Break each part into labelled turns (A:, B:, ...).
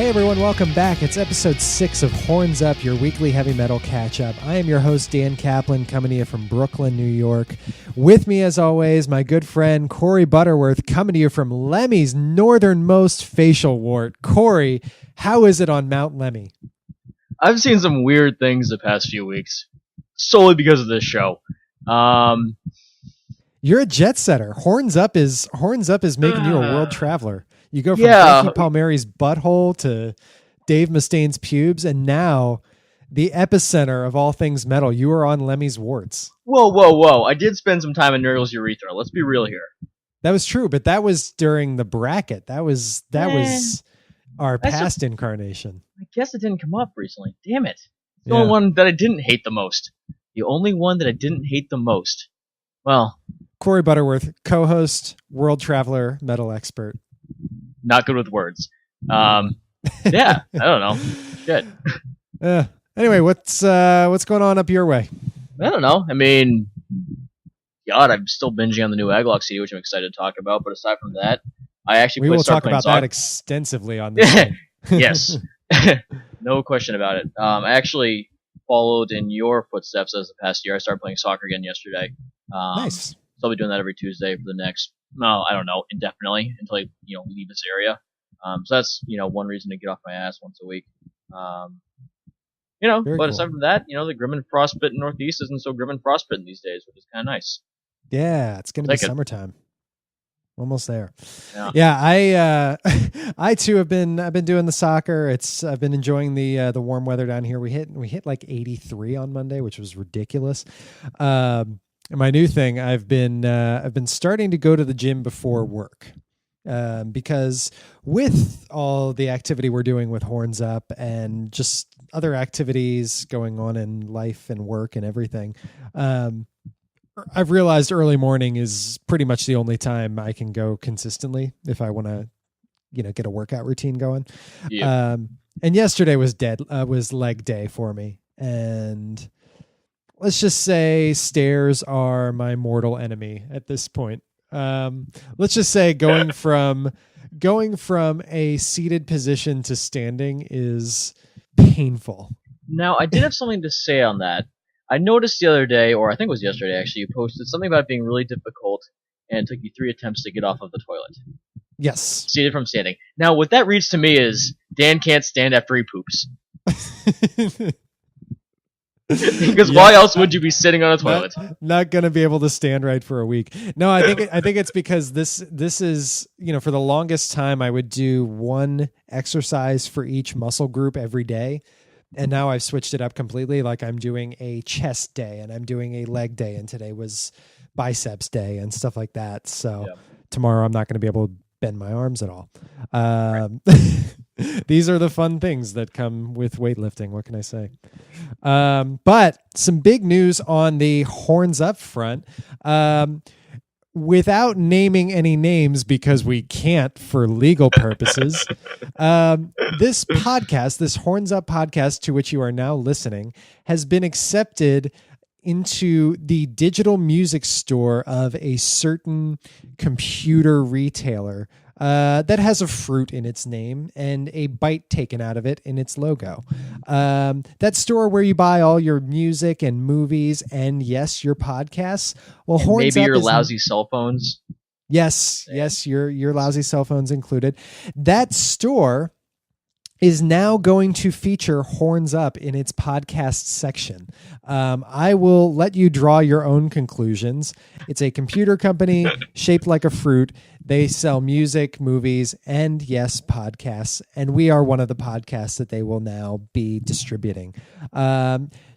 A: Hey everyone, welcome back. It's episode 6 of Horns Up, your weekly heavy metal catch-up. I am your host, Dan Kaplan, coming to you from Brooklyn, New York. With me, as always, my good friend, Corey Butterworth, coming to you from Lemmy's northernmost facial wart. Corey, how is it on Mount Lemmy?
B: I've seen some weird things the past few weeks, solely because of this show.
A: You're a jet setter. Horns Up is making you a world traveler. You go from Frankie Palmieri's butthole to Dave Mustaine's pubes, and now the epicenter of all things metal. You are on Lemmy's warts.
B: Whoa. I did spend some time in Nurgle's urethra. Let's be real here.
A: That was true, but that was during the bracket. That was our past incarnation.
B: I guess it didn't come up recently. Damn it. The only one that I didn't hate the most. The only one that I didn't hate the most. Well,
A: Corey Butterworth, co-host, world traveler, metal expert.
B: Not good with words. I don't know. Shit.
A: Anyway, what's going on up your way?
B: I don't know. I mean, God, I'm still binging on the new Agalloch CD, which I'm excited to talk about. But aside from that, I actually
A: we will talk about that extensively on this.
B: Yes, no question about it. I actually followed in your footsteps as the past year. I started playing soccer again yesterday.
A: Nice.
B: So I'll be doing that every Tuesday for the next, I don't know, indefinitely until I, leave this area. So that's, one reason to get off my ass once a week. But
A: cool.
B: Aside from that, the grim and frostbitten Northeast isn't so grim and frostbitten these days, which is kind of nice.
A: Yeah, it's going to be summertime. Almost there.
B: Yeah,
A: I too have been doing the soccer. I've been enjoying the warm weather down here. We hit like 83 on Monday, which was ridiculous. My new thing, I've been starting to go to the gym before work, because with all the activity we're doing with Horns Up and just other activities going on in life and work and everything, I've realized early morning is pretty much the only time I can go consistently if I want to, get a workout routine going.
B: Yeah.
A: And yesterday was leg day for me, and let's just say stairs are my mortal enemy at this point. Let's just say going from a seated position to standing is painful.
B: Now, I did have something to say on that. I noticed the other day, or I think it was yesterday actually, you posted something about it being really difficult and it took you 3 attempts to get off of the toilet.
A: Yes.
B: Seated from standing. Now, what that reads to me is Dan can't stand after he poops. Because why else would you be sitting on a toilet?
A: Not going to be able to stand right for a week. No, I think it's because this is, for the longest time I would do one exercise for each muscle group every day. And now I've switched it up completely. Like I'm doing a chest day and I'm doing a leg day, and today was biceps day and stuff like that. So tomorrow I'm not going to be able to bend my arms at all. These are the fun things that come with weightlifting. What can I say? But some big news on the Horns Up front. Without naming any names because we can't for legal purposes, this podcast, this Horns Up podcast to which you are now listening, has been accepted into the digital music store of a certain computer retailer that has a fruit in its name and a bite taken out of it in its logo. That store where you buy all your music and movies and, yes, your podcasts. Well, Horns
B: maybe
A: Up
B: your lousy cell phones.
A: Yes, your lousy cell phones included. That store is now going to feature Horns Up in its podcast section. I will let you draw your own conclusions. It's a computer company shaped like a fruit. They sell music, movies, and yes, podcasts. And we are one of the podcasts that they will now be distributing.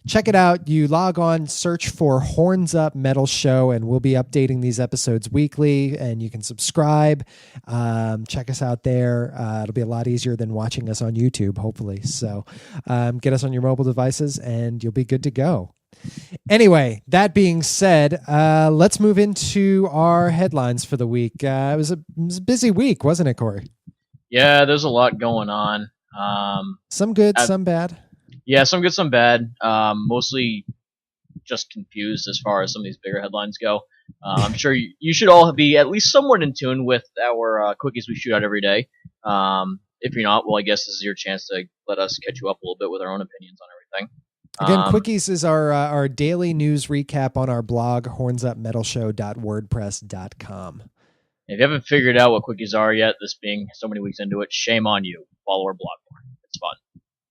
A: Check it out. You log on, search for Horns Up Metal Show, and we'll be updating these episodes weekly, and you can subscribe. Check us out there. It'll be a lot easier than watching us on YouTube, hopefully. So get us on your mobile devices, and you'll be good to go. Anyway, that being said, let's move into our headlines for the week. It was a busy week, wasn't it, Corey?
B: Yeah, there's a lot going on.
A: Some good, some bad.
B: Yeah, some good, some bad. Mostly just confused as far as some of these bigger headlines go. I'm sure you should all be at least somewhat in tune with our quickies we shoot out every day. If you're not, well, I guess this is your chance to let us catch you up a little bit with our own opinions on everything.
A: Again, Quickies is our daily news recap on our blog, horntsupmetalshow.wordpress.com.
B: If you haven't figured out what quickies are yet, this being so many weeks into it, shame on you. Follow our blog more. It's fun.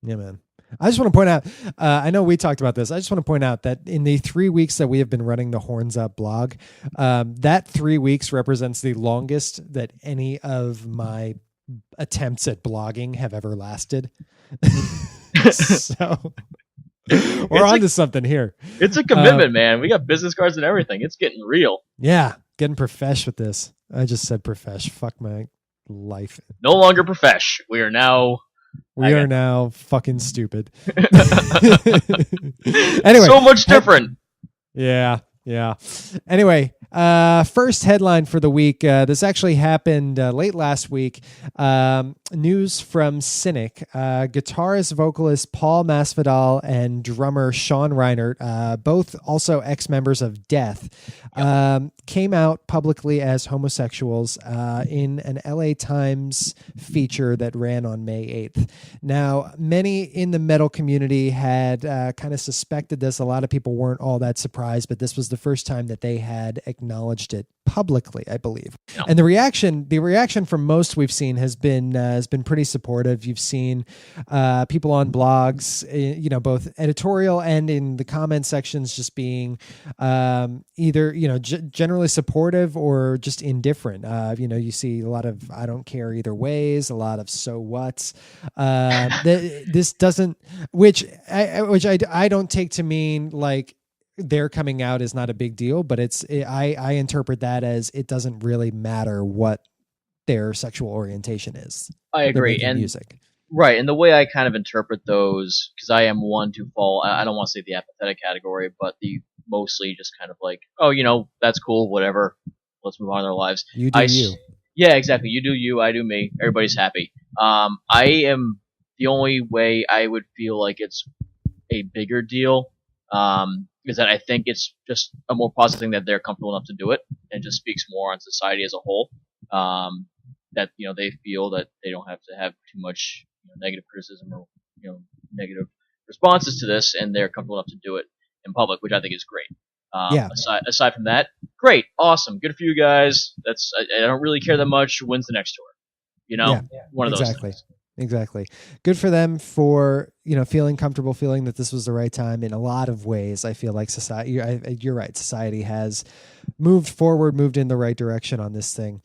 A: Yeah, man. I just want to point out, I know we talked about this. I just want to point out that in the 3 weeks that we have been running the Horns Up blog, that 3 weeks represents the longest that any of my attempts at blogging have ever lasted. So we're on to something here.
B: It's a commitment, man. We got business cards and everything. It's getting real.
A: Yeah, getting profesh with this. I just said profesh. Fuck my life.
B: No longer profesh. We are now
A: fucking stupid. Anyway,
B: so much different.
A: Yeah. Anyway, first headline for the week. This actually happened late last week. News from Cynic. Guitarist, vocalist Paul Masvidal and drummer Sean Reinert, both also ex-members of Death, came out publicly as homosexuals in an LA Times feature that ran on May 8th. Now, many in the metal community had kind of suspected this. A lot of people weren't all that surprised, but this was the first time that they had acknowledged it publicly, I believe. No. And the reaction from most we've seen has been pretty supportive. You've seen people on blogs, both editorial and in the comment sections, just being either generally supportive or just indifferent. You see a lot of I don't care either ways, a lot of so what's. This doesn't, which I don't take to mean like their coming out is not a big deal, but I interpret that as it doesn't really matter what their sexual orientation is.
B: I agree. And music. Right. And the way I kind of interpret those, because I am one to fall, I don't want to say the apathetic category, but the mostly just kind of like, oh, that's cool, whatever. Let's move on with our lives.
A: You do you.
B: Yeah, exactly. You do you, I do me. Everybody's happy. I am the only way I would feel like it's a bigger deal, is that I think it's just a more positive thing that they're comfortable enough to do it, and just speaks more on society as a whole. That they feel that they don't have to have too much negative criticism or negative responses to this, and they're comfortable enough to do it in public, which I think is great. Aside from that, great, awesome, good for you guys. I don't really care that much. When's the next tour? One of those things.
A: Exactly. Good for them for, feeling comfortable, feeling that this was the right time. In a lot of ways, I feel like society, you're right, society has moved forward, moved in the right direction on this thing.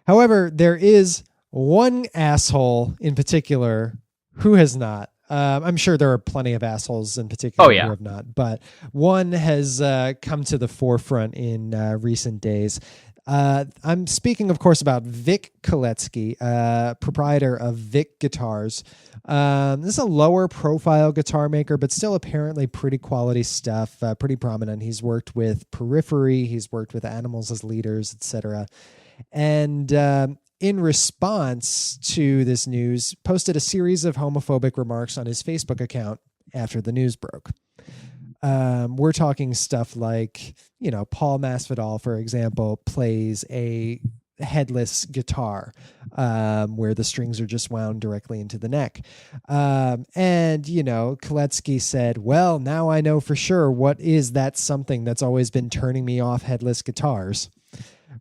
A: However, there is one asshole in particular who has not. I'm sure there are plenty of assholes in particular who have not, but one has come to the forefront in recent days. I'm speaking, of course, about Vic Koletsky, proprietor of Vic Guitars. This is a lower profile guitar maker, but still apparently pretty quality stuff, pretty prominent. He's worked with Periphery, he's worked with Animals as Leaders, etc. And in response to this news, posted a series of homophobic remarks on his Facebook account after the news broke. We're talking stuff like, Paul Masvidal, for example, plays a headless guitar where the strings are just wound directly into the neck. And Koletsky said, well, now I know for sure what is that something that's always been turning me off headless guitars,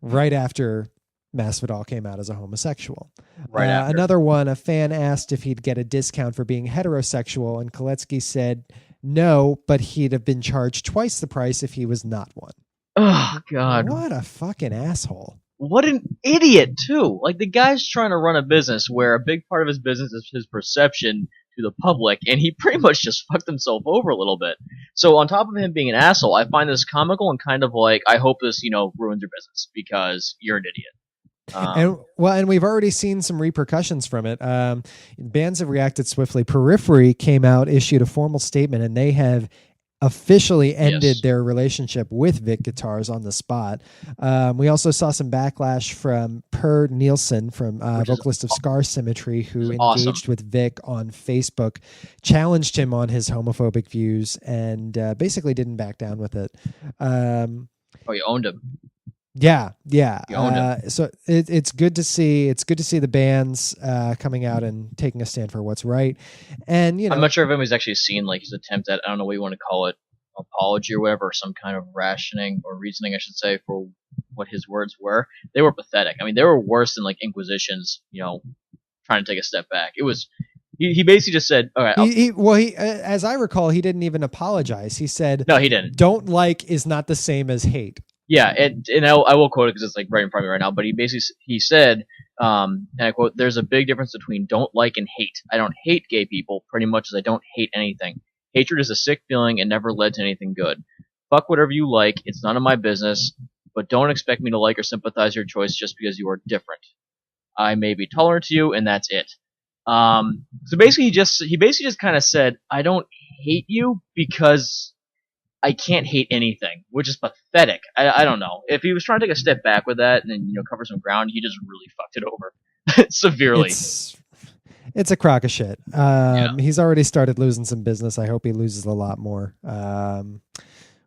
A: right after Masvidal came out as a homosexual. Another one, a fan asked if he'd get a discount for being heterosexual, and Koletsky said no, but he'd have been charged twice the price if he was not one.
B: Oh, God.
A: What a fucking asshole.
B: What an idiot, too. Like, the guy's trying to run a business where a big part of his business is his perception to the public, and he pretty much just fucked himself over a little bit. So on top of him being an asshole, I find this comical and kind of like, I hope this, ruins your business because you're an idiot.
A: And we've already seen some repercussions from it. Bands have reacted swiftly. Periphery came out, issued a formal statement, and they have officially ended their relationship with Vic Guitars on the spot. We also saw some backlash from Per Nielsen, from vocalist of Scar Symmetry, who engaged with Vic on Facebook, challenged him on his homophobic views, and basically didn't back down with it.
B: You owned him.
A: Yeah.
B: He owned him.
A: So it's good to see. It's good to see the bands coming out and taking a stand for what's right. And
B: I'm not sure if anybody's actually seen like his attempt at, I don't know what you want to call it, apology or whatever, or some kind of rationing or reasoning, I should say, for what his words were. They were pathetic. I mean, they were worse than like Inquisitions, trying to take a step back. It was, he basically just said, all right.
A: He as I recall, he didn't even apologize. He said,
B: no, he didn't.
A: Don't like is not the same as hate.
B: Yeah, and I will quote it because it's like right in front of me right now. But he said, and I quote, "There's a big difference between don't like and hate. I don't hate gay people pretty much as I don't hate anything. Hatred is a sick feeling and never led to anything good. Fuck whatever you like. It's none of my business. But don't expect me to like or sympathize your choice just because you are different. I may be tolerant to you, and that's it." So basically, he basically just kind of said, "I don't hate you because I can't hate anything," which is pathetic. I don't know. If he was trying to take a step back with that and then, cover some ground, he just really fucked it over severely.
A: It's a crock of shit. He's already started losing some business. I hope he loses a lot more.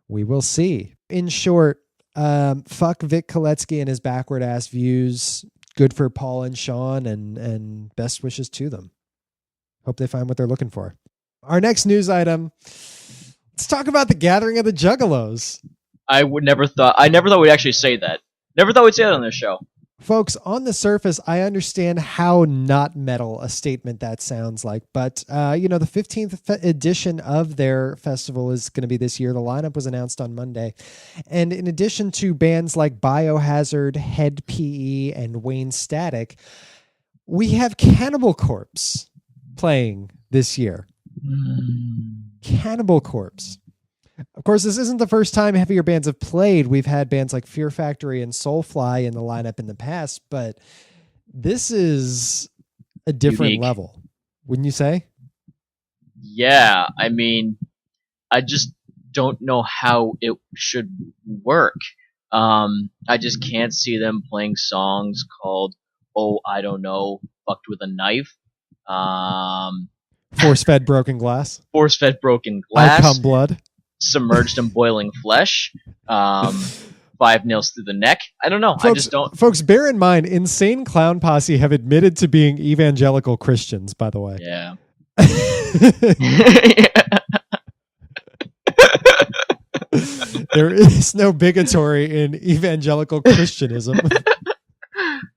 A: We will see. In short, fuck Vic Koletsky and his backward ass views. Good for Paul and Sean, and best wishes to them. Hope they find what they're looking for. Our next news item. Let's talk about the gathering of the Juggalos.
B: I never thought we'd actually say that. Never thought we'd say that on this show.
A: Folks, on the surface, I understand how not metal a statement that sounds like, but the 15th edition of their festival is going to be this year. The lineup was announced on Monday. And in addition to bands like Biohazard, Head PE, and Wayne Static, we have Cannibal Corpse playing this year. Cannibal Corpse. Of course, this isn't the first time heavier bands have played. We've had bands like Fear Factory and Soulfly in the lineup in the past, but this is a different level, wouldn't you say?
B: Yeah, I mean, I just don't know how it should work. I just can't see them playing songs called, oh, I don't know, Fucked with a Knife.
A: Force-fed broken glass.
B: Force-fed broken glass.
A: I come blood.
B: Submerged in boiling flesh. 5 nails through the neck. I don't know.
A: Folks,
B: I just don't.
A: Folks, bear in mind, Insane Clown Posse have admitted to being evangelical Christians, by the way.
B: Yeah.
A: There is no bigotry in evangelical Christianism.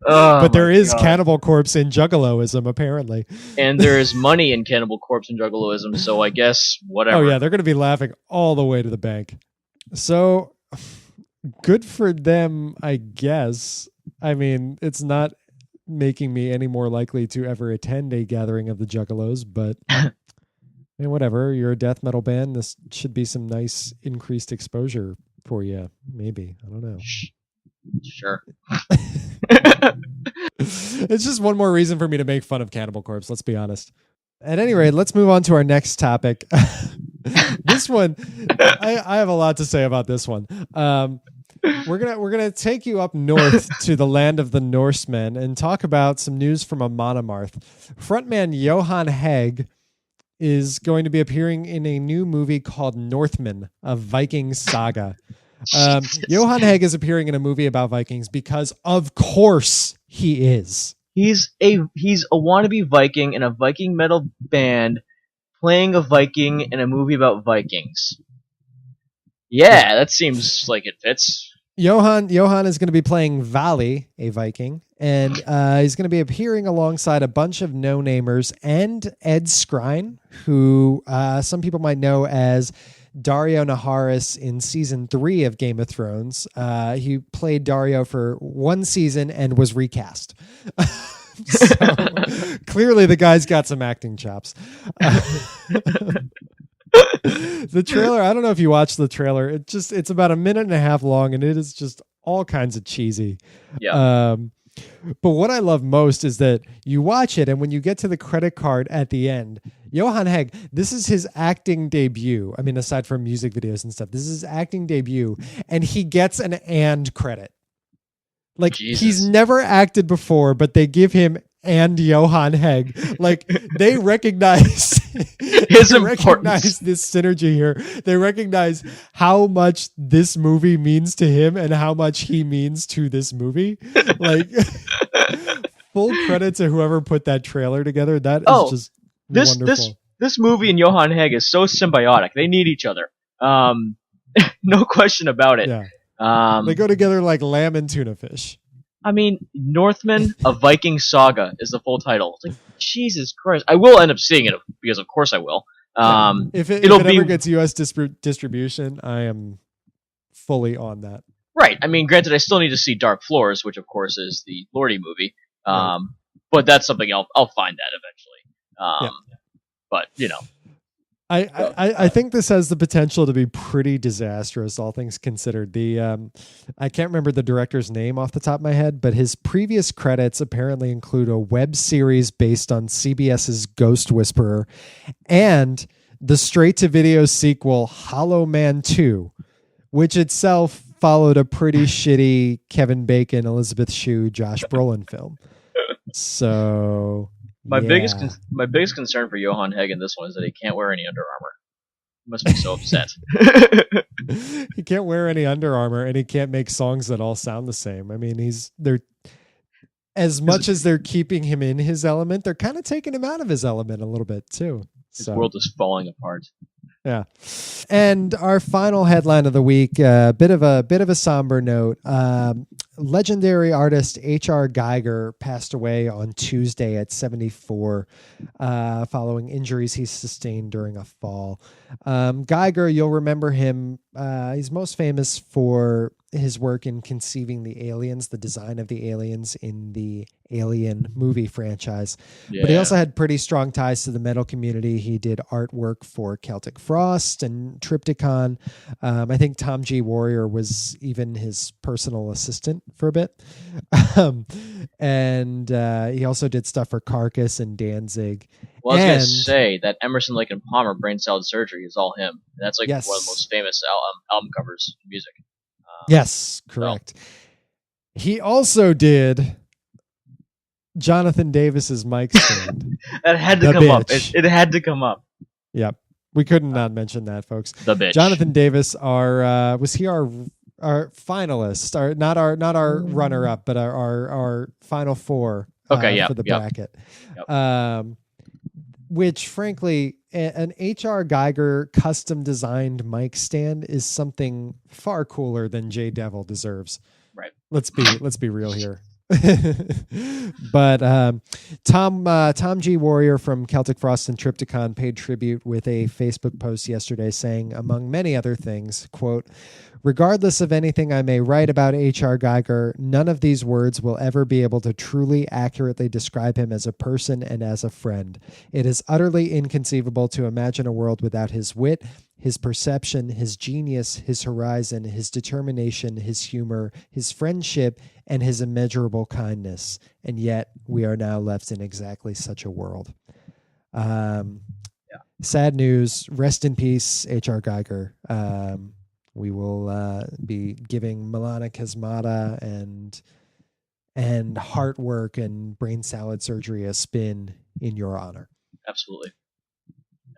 A: But there is Cannibal Corpse in Juggaloism, apparently.
B: And there is money in Cannibal Corpse and Juggaloism, so I guess whatever.
A: Oh, yeah, they're going to be laughing all the way to the bank. So, good for them, I guess. I mean, it's not making me any more likely to ever attend a gathering of the Juggalos, but whatever. You're a death metal band. This should be some nice increased exposure for you. Maybe. I don't know.
B: Sure.
A: It's just one more reason for me to make fun of Cannibal Corpse, let's be honest. At any rate, let's move on to our next topic. This one, I have a lot to say about this one. We're gonna take you up north to the land of the Norsemen and talk about some news from a Monomarth. Frontman Johan Hegg is going to be appearing in a new movie called Northmen, a Viking saga. Johan Hegg is appearing in a movie about Vikings because, of course, he is.
B: He's a wannabe Viking in a Viking metal band playing a Viking in a movie about Vikings. Yeah, that seems like it fits.
A: Johan is going to be playing Vali, a Viking, and he's going to be appearing alongside a bunch of no-namers and Ed Skrein, who some people might know as Dario Naharis in season 3 of Game of Thrones. He played Dario for one season and was recast. So clearly the guy's got some acting chops. The trailer, I don't know if you watched the trailer. It's about 1.5 minutes long and it is just all kinds of cheesy.
B: Yeah.
A: But what I love most is that you watch it and when you get to the credit card at the end, Johan Hegg, this is his acting debut. I mean, aside from music videos and stuff, this is his acting debut and he gets an "and" credit. Like, Jesus. He's never acted before, but they give him and Johann Hegg. Like, they recognize
B: His
A: they
B: importance.
A: recognize this synergy here. They recognize how much this movie means to him and how much he means to this movie. Like, full credit to whoever put that trailer together. That is just wonderful.
B: This movie and Johann Hegg is so symbiotic. They need each other. No question about it.
A: Yeah. They go together like lamb and tuna fish.
B: I mean, Northman, a Viking saga is the full title. It's like, Jesus Christ. I will end up seeing it because of course I will.
A: If it ever gets U.S. distribution, I am fully on that.
B: Right. I mean, granted, I still need to see Dark Floors, which of course is the Lordy movie. Right. But that's something I'll find that eventually. But, you know.
A: I think this has the potential to be pretty disastrous, all things considered. I can't remember the director's name off the top of my head, but his previous credits apparently include a web series based on CBS's Ghost Whisperer and the straight-to-video sequel Hollow Man 2, which itself followed a pretty shitty Kevin Bacon, Elizabeth Shue, Josh Brolin film. So...
B: My biggest concern for Johann Hegg in this one is that he can't wear any Under Armour. He must be so upset.
A: He can't wear any Under Armour, and he can't make songs that all sound the same. I mean, they're as much as they're keeping him in his element, they're kind of taking him out of his element a little bit too.
B: His world is falling apart.
A: Yeah. And our final headline of the week, a bit of a somber note. Legendary artist H.R. Geiger passed away on Tuesday at 74 following injuries he sustained during a fall. Geiger, you'll remember him. He's most famous for his work in conceiving the aliens, the design of the aliens in the Alien movie franchise. Yeah. But he also had pretty strong ties to the metal community. He did artwork for Celtic Frost and Triptychon. I think Tom G. Warrior was even his personal assistant for a bit. And he also did stuff for Carcass and Danzig.
B: Well, I was going to say that Emerson, Lake and Palmer Brain Salad Surgery is all him. That's like one of the most famous album covers in music.
A: Yes, correct. So. He also did Jonathan Davis's mic stand.
B: That had to come up. It had to come up.
A: Yep. We couldn't not mention that, folks.
B: The bitch.
A: Jonathan Davis, was he our finalist? Not our runner up, but our final four for the bracket. Yep. Which, frankly, an H.R. Geiger custom designed mic stand is something far cooler than J Devil deserves.
B: Right.
A: Let's be real here. But Tom G. Warrior from Celtic Frost and Triptychon paid tribute with a Facebook post yesterday saying, among many other things, quote, "Regardless of anything I may write about H.R. Geiger, none of these words will ever be able to truly accurately describe him as a person and as a friend. It is utterly inconceivable to imagine a world without his wit, his perception, his genius, his horizon, his determination, his humor, his friendship, and his immeasurable kindness. And yet we are now left in exactly such a world." Sad news. Rest in peace, H.R. Geiger. We will be giving Milana Kesmata and heart work and brain salad surgery a spin in your honor.
B: Absolutely.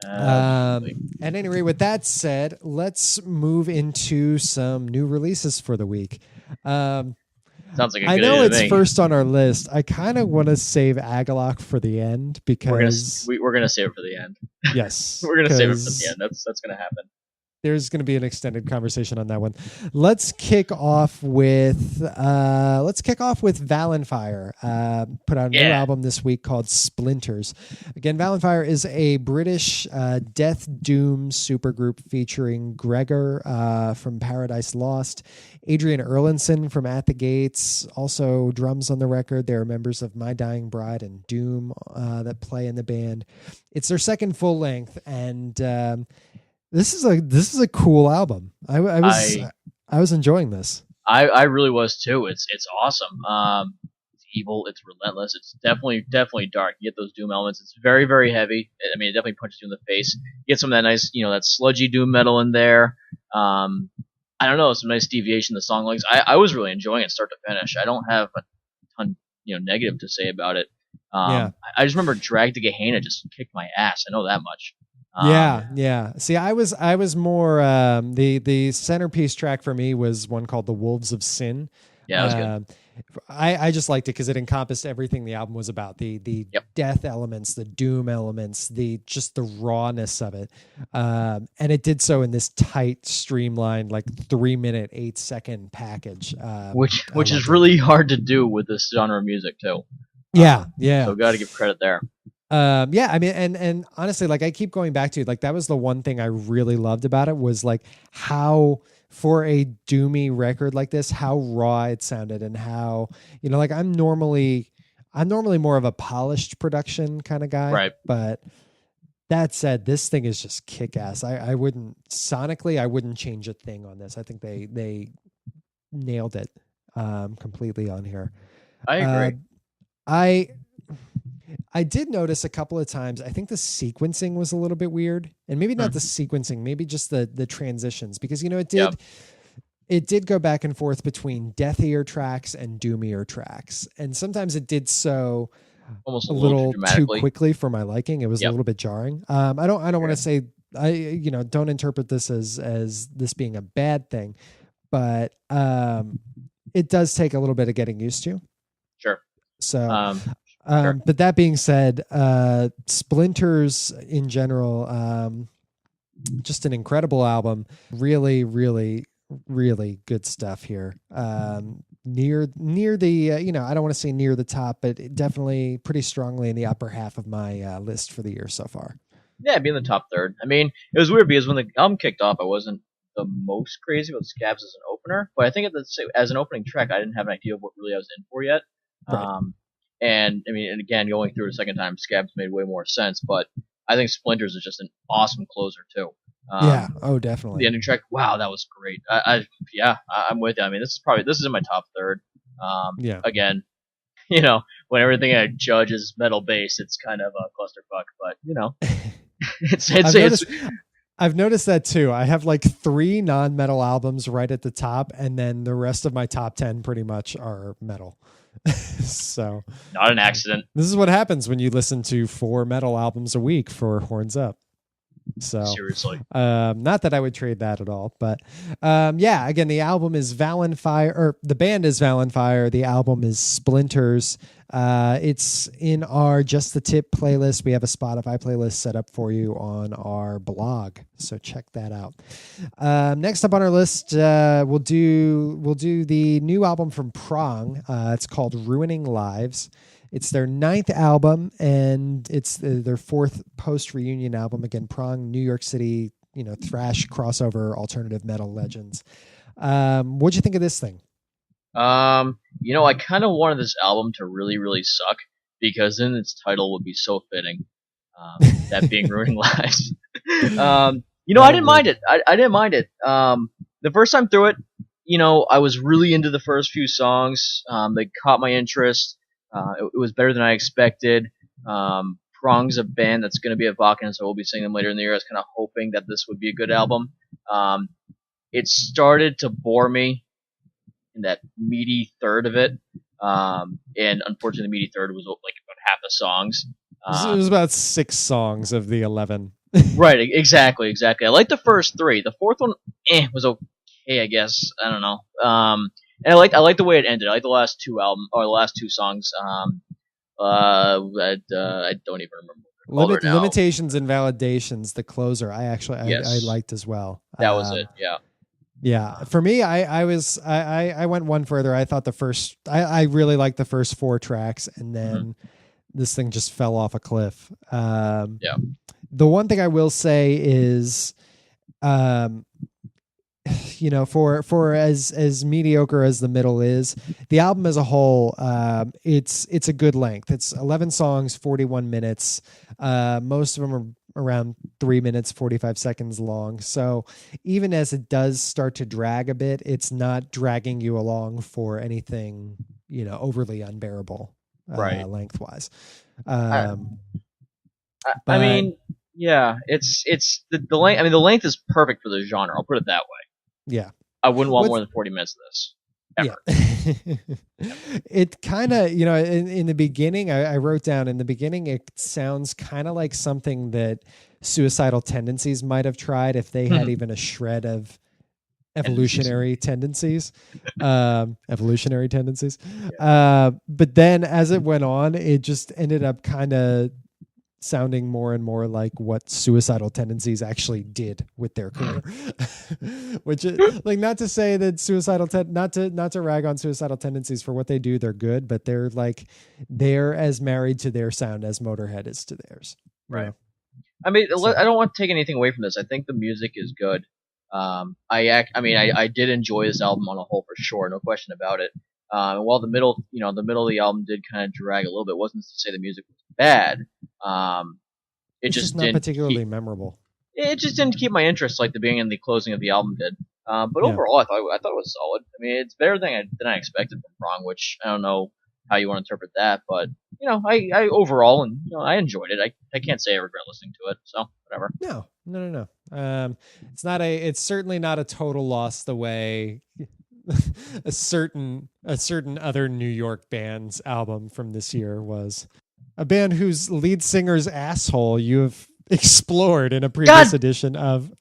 A: At any rate, with that said, let's move into some new releases for the week.
B: Sounds like a good
A: I know
B: idea
A: it's
B: to me.
A: first on our list. I kind of want to save Agalloch for the end because
B: we're gonna save it for the end.
A: Yes,
B: we're gonna save it for the end. That's gonna happen.
A: There's going to be an extended conversation on that one. Let's kick off with Valenfire. Put out a new album this week called Splinters. Again, Valenfire is a British death doom supergroup featuring Gregor from Paradise Lost, Adrian Erlinson from At the Gates, also drums on the record. They are members of My Dying Bride and Doom that play in the band. It's their second full length, and This is a cool album. I was enjoying this.
B: I really was too. It's awesome. It's evil. It's relentless. It's definitely dark. You get those doom elements. It's very, very heavy. I mean, it definitely punches you in the face. You get some of that nice, that sludgy doom metal in there. I don't know, some nice deviation in the song lengths. I was really enjoying it start to finish. I don't have a ton negative to say about it.
A: Yeah.
B: I just remember Drag to Gehenna just kicked my ass. I know that much.
A: Yeah. See, I was more the centerpiece track for me was one called "The Wolves of Sin."
B: Yeah, that was good.
A: I just liked it because it encompassed everything the album was about: the
B: Yep.
A: death elements, the doom elements, the rawness of it, and it did so in this tight, streamlined, like 3-minute, 8-second package.
B: Which is really hard to do with this genre of music too.
A: Yeah.
B: So got to give credit there.
A: Yeah, I mean, and honestly, like I keep going back to it, like that was the one thing I really loved about it was like how for a doomy record like this, how raw it sounded and how, like I'm normally more of a polished production kind of guy,
B: right?
A: But that said, this thing is just kick ass. I wouldn't sonically, I wouldn't change a thing on this. I think they nailed it completely on here.
B: I agree.
A: I did notice a couple of times, I think the sequencing was a little bit weird, and maybe not the sequencing, maybe just the transitions, because, it did go back and forth between deathier tracks and doomier tracks. And sometimes it did so
B: almost
A: a little too quickly for my liking. It was a little bit jarring. I don't want to say, don't interpret this as this being a bad thing, but it does take a little bit of getting used to.
B: Sure.
A: So, but that being said, Splinters in general, just an incredible album. Really, really, really good stuff here. Near the, I don't want to say near the top, but definitely pretty strongly in the upper half of my list for the year so far.
B: Yeah, be in the top third. I mean, it was weird because when the album kicked off, I wasn't the most crazy about Scabs as an opener, but I think as an opening track, I didn't have an idea of what really I was in for yet. Right. And I mean, and again, going through it a second time, Scabs made way more sense, but I think Splinters is just an awesome closer too.
A: Yeah. Oh, definitely.
B: The ending track. Wow, that was great. I'm with you. I mean, this is in my top third. Again, when everything I judge is metal bass, it's kind of a clusterfuck, but
A: I've noticed that too. I have like 3 non-metal albums right at the top, and then the rest of my top 10 pretty much are metal. So
B: not an accident.
A: This is what happens when you listen to 4 metal albums a week for Horns Up. So
B: seriously,
A: not that I would trade that at all, but again, the album is Valenfire, or the band is Valenfire. The album is Splinters. It's in our Just the Tip playlist. We have a Spotify playlist set up for you on our blog, so check that out. Next up on our list, we'll do the new album from Prong. It's called Ruining Lives. It's their 9th album, and it's their 4th post-reunion album. Again, Prong, New York City, thrash crossover alternative metal legends. What'd you think of this thing?
B: I kind of wanted this album to really, really suck, because then its title would be so fitting. That being Ruining Lives. I didn't mind it. I didn't mind it. The first time through it, I was really into the first few songs. They caught my interest. It was better than I expected. Prong's a band that's going to be at Wacken, so we'll be seeing them later in the year. I was kind of hoping that this would be a good album. It started to bore me in that meaty third of it, and unfortunately, the meaty third was like about half the songs.
A: It was about 6 songs of the 11.
B: Right, exactly. I liked the first 3. The fourth one, was okay, I guess. I don't know. And I like the way it ended. I like the last 2 songs. I don't even remember.
A: Limitations and Validations, the closer. I liked as well.
B: That was it. Yeah.
A: Yeah. For me, I went one further. I thought I really liked the first 4 tracks, and then this thing just fell off a cliff. The one thing I will say is, for as mediocre as the middle is, the album as a whole, it's a good length. It's 11 songs, 41 minutes. Most of them are around 3 minutes, 45 seconds long. So even as it does start to drag a bit, it's not dragging you along for anything, overly unbearable, lengthwise.
B: I mean, yeah, it's the length. I mean, the length is perfect for the genre. I'll put it that way.
A: Yeah.
B: I wouldn't want more than 40 minutes of this. Ever.
A: It kind of, in the beginning, I wrote down in the beginning, it sounds kind of like something that Suicidal Tendencies might have tried if they had even a shred of evolutionary tendencies. Evolutionary tendencies. But then as it went on, it just ended up kind of sounding more and more like what Suicidal Tendencies actually did with their career. Which is like, not to say that not to rag on Suicidal Tendencies for what they do, they're good, but they're as married to their sound as Motorhead is to theirs.
B: Right.
A: know?
B: I mean, I don't want to take anything away from this. I think the music is good. I did enjoy this album on a whole for sure, no question about it. While the middle of the album did kind of drag a little bit, wasn't to say the music was bad. It
A: It's
B: just
A: not
B: didn't
A: particularly memorable.
B: It just didn't keep my interest like the beginning and the closing of the album did. But overall, I thought it was solid. I mean, it's better than I expected from Prong, which I don't know how you want to interpret that, but I overall, and I enjoyed it. I can't say I regret listening to it, so whatever.
A: No. It's certainly not a total loss the way a certain other New York band's album from this year was. A band whose lead singer's asshole you have explored in a previous edition of.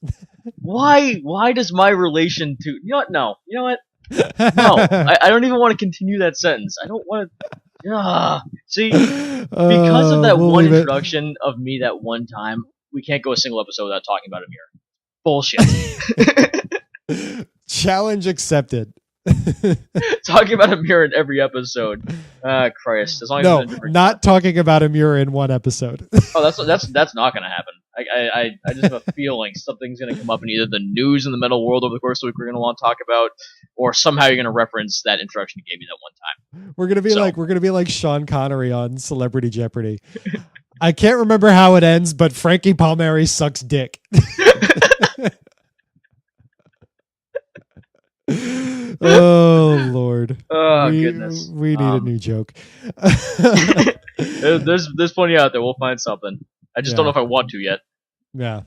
B: Why does my relation to No, no, I don't even want to continue that sentence. I don't want to. See, because of that one introduction of me that one time, we can't go a single episode without talking about Amir. Bullshit.
A: Challenge accepted.
B: Talking about Amir in every episode. Christ. As long as
A: not talking about Amir in one episode.
B: Oh, that's not going to happen. I just have a feeling something's going to come up in either the news in the metal world over the course of the week we're going to want to talk about, or somehow you're going to reference that introduction you gave me that one time.
A: We're going to be like Sean Connery on Celebrity Jeopardy. I can't remember how it ends, but Frankie Palmieri sucks dick. Oh Lord!
B: Oh goodness!
A: We need a new joke.
B: There's plenty out there. We'll find something. I just don't know if I want to yet.
A: Yeah.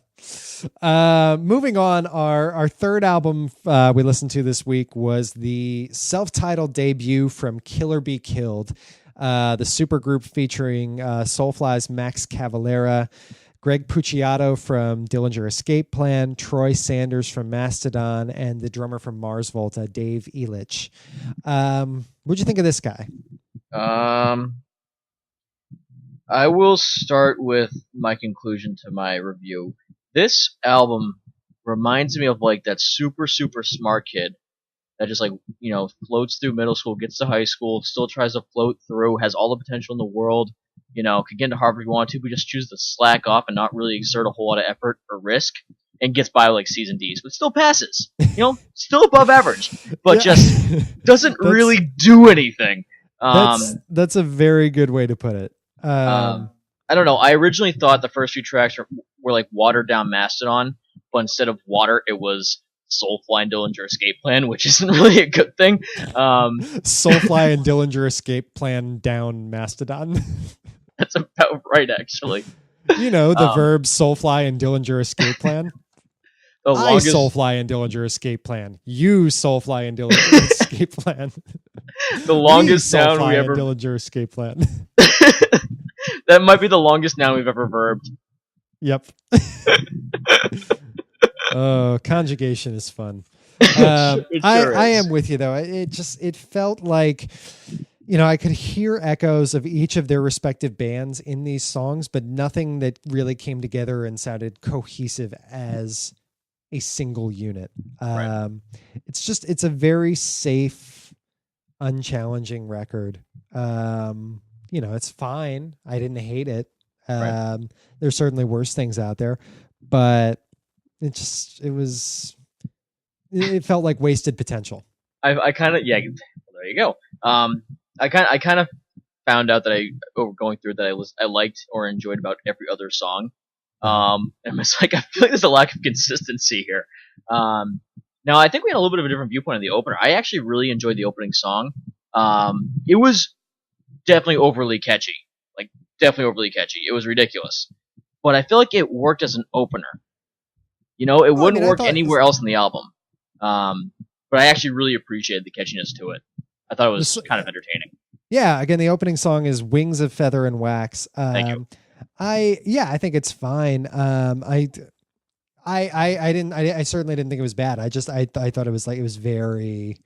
A: Moving on, our third album we listened to this week was the self-titled debut from Killer Be Killed, the supergroup featuring Soulfly's Max Cavalera, Greg Puciato from Dillinger Escape Plan, Troy Sanders from Mastodon, and the drummer from Mars Volta, Dave Elich. What'd you think of this guy?
B: I will start with my conclusion to my review. This album reminds me of like that super smart kid that just floats through middle school, gets to high school, still tries to float through, has all the potential in the world, could get into Harvard if you want to, but just choose to slack off and not really exert a whole lot of effort or risk, and gets by like C's and D's, but still passes. Still above average, but just doesn't really do anything.
A: That's a very good way to put it.
B: I don't know. I originally thought the first few tracks were like watered down Mastodon, but instead of water, it was Soulfly and Dillinger Escape Plan, which isn't really a good thing.
A: Soulfly and Dillinger Escape Plan down Mastodon.
B: That's about right, actually.
A: The verbs Soulfly and Dillinger Escape Plan. Soulfly and Dillinger Escape Plan. You Soulfly and Dillinger Escape Plan.
B: The longest noun we ever.
A: Dillinger Escape Plan.
B: That might be the longest noun we've ever verbed.
A: Yep. Conjugation is fun. I am with you though. It felt like, I could hear echoes of each of their respective bands in these songs, but nothing that really came together and sounded cohesive as a single unit.
B: Right.
A: It's a very safe, unchallenging record. It's fine. I didn't hate it.
B: Right.
A: There's certainly worse things out there, but it felt like wasted potential.
B: I kind of, there you go. I kind of found out that going through that I liked or enjoyed about every other song. And it's like, I feel like there's a lack of consistency here. Now I think we had a little bit of a different viewpoint on the opener. I actually really enjoyed the opening song. It was definitely overly catchy. It was ridiculous. But I feel like it worked as an opener. It wouldn't work anywhere else in the album. But I actually really appreciated the catchiness to it. I thought it was kind of entertaining.
A: Yeah, again, the opening song is "Wings of Feather and Wax."
B: Thank you.
A: I think it's fine. I certainly didn't think it was bad. I thought it was like, it was very,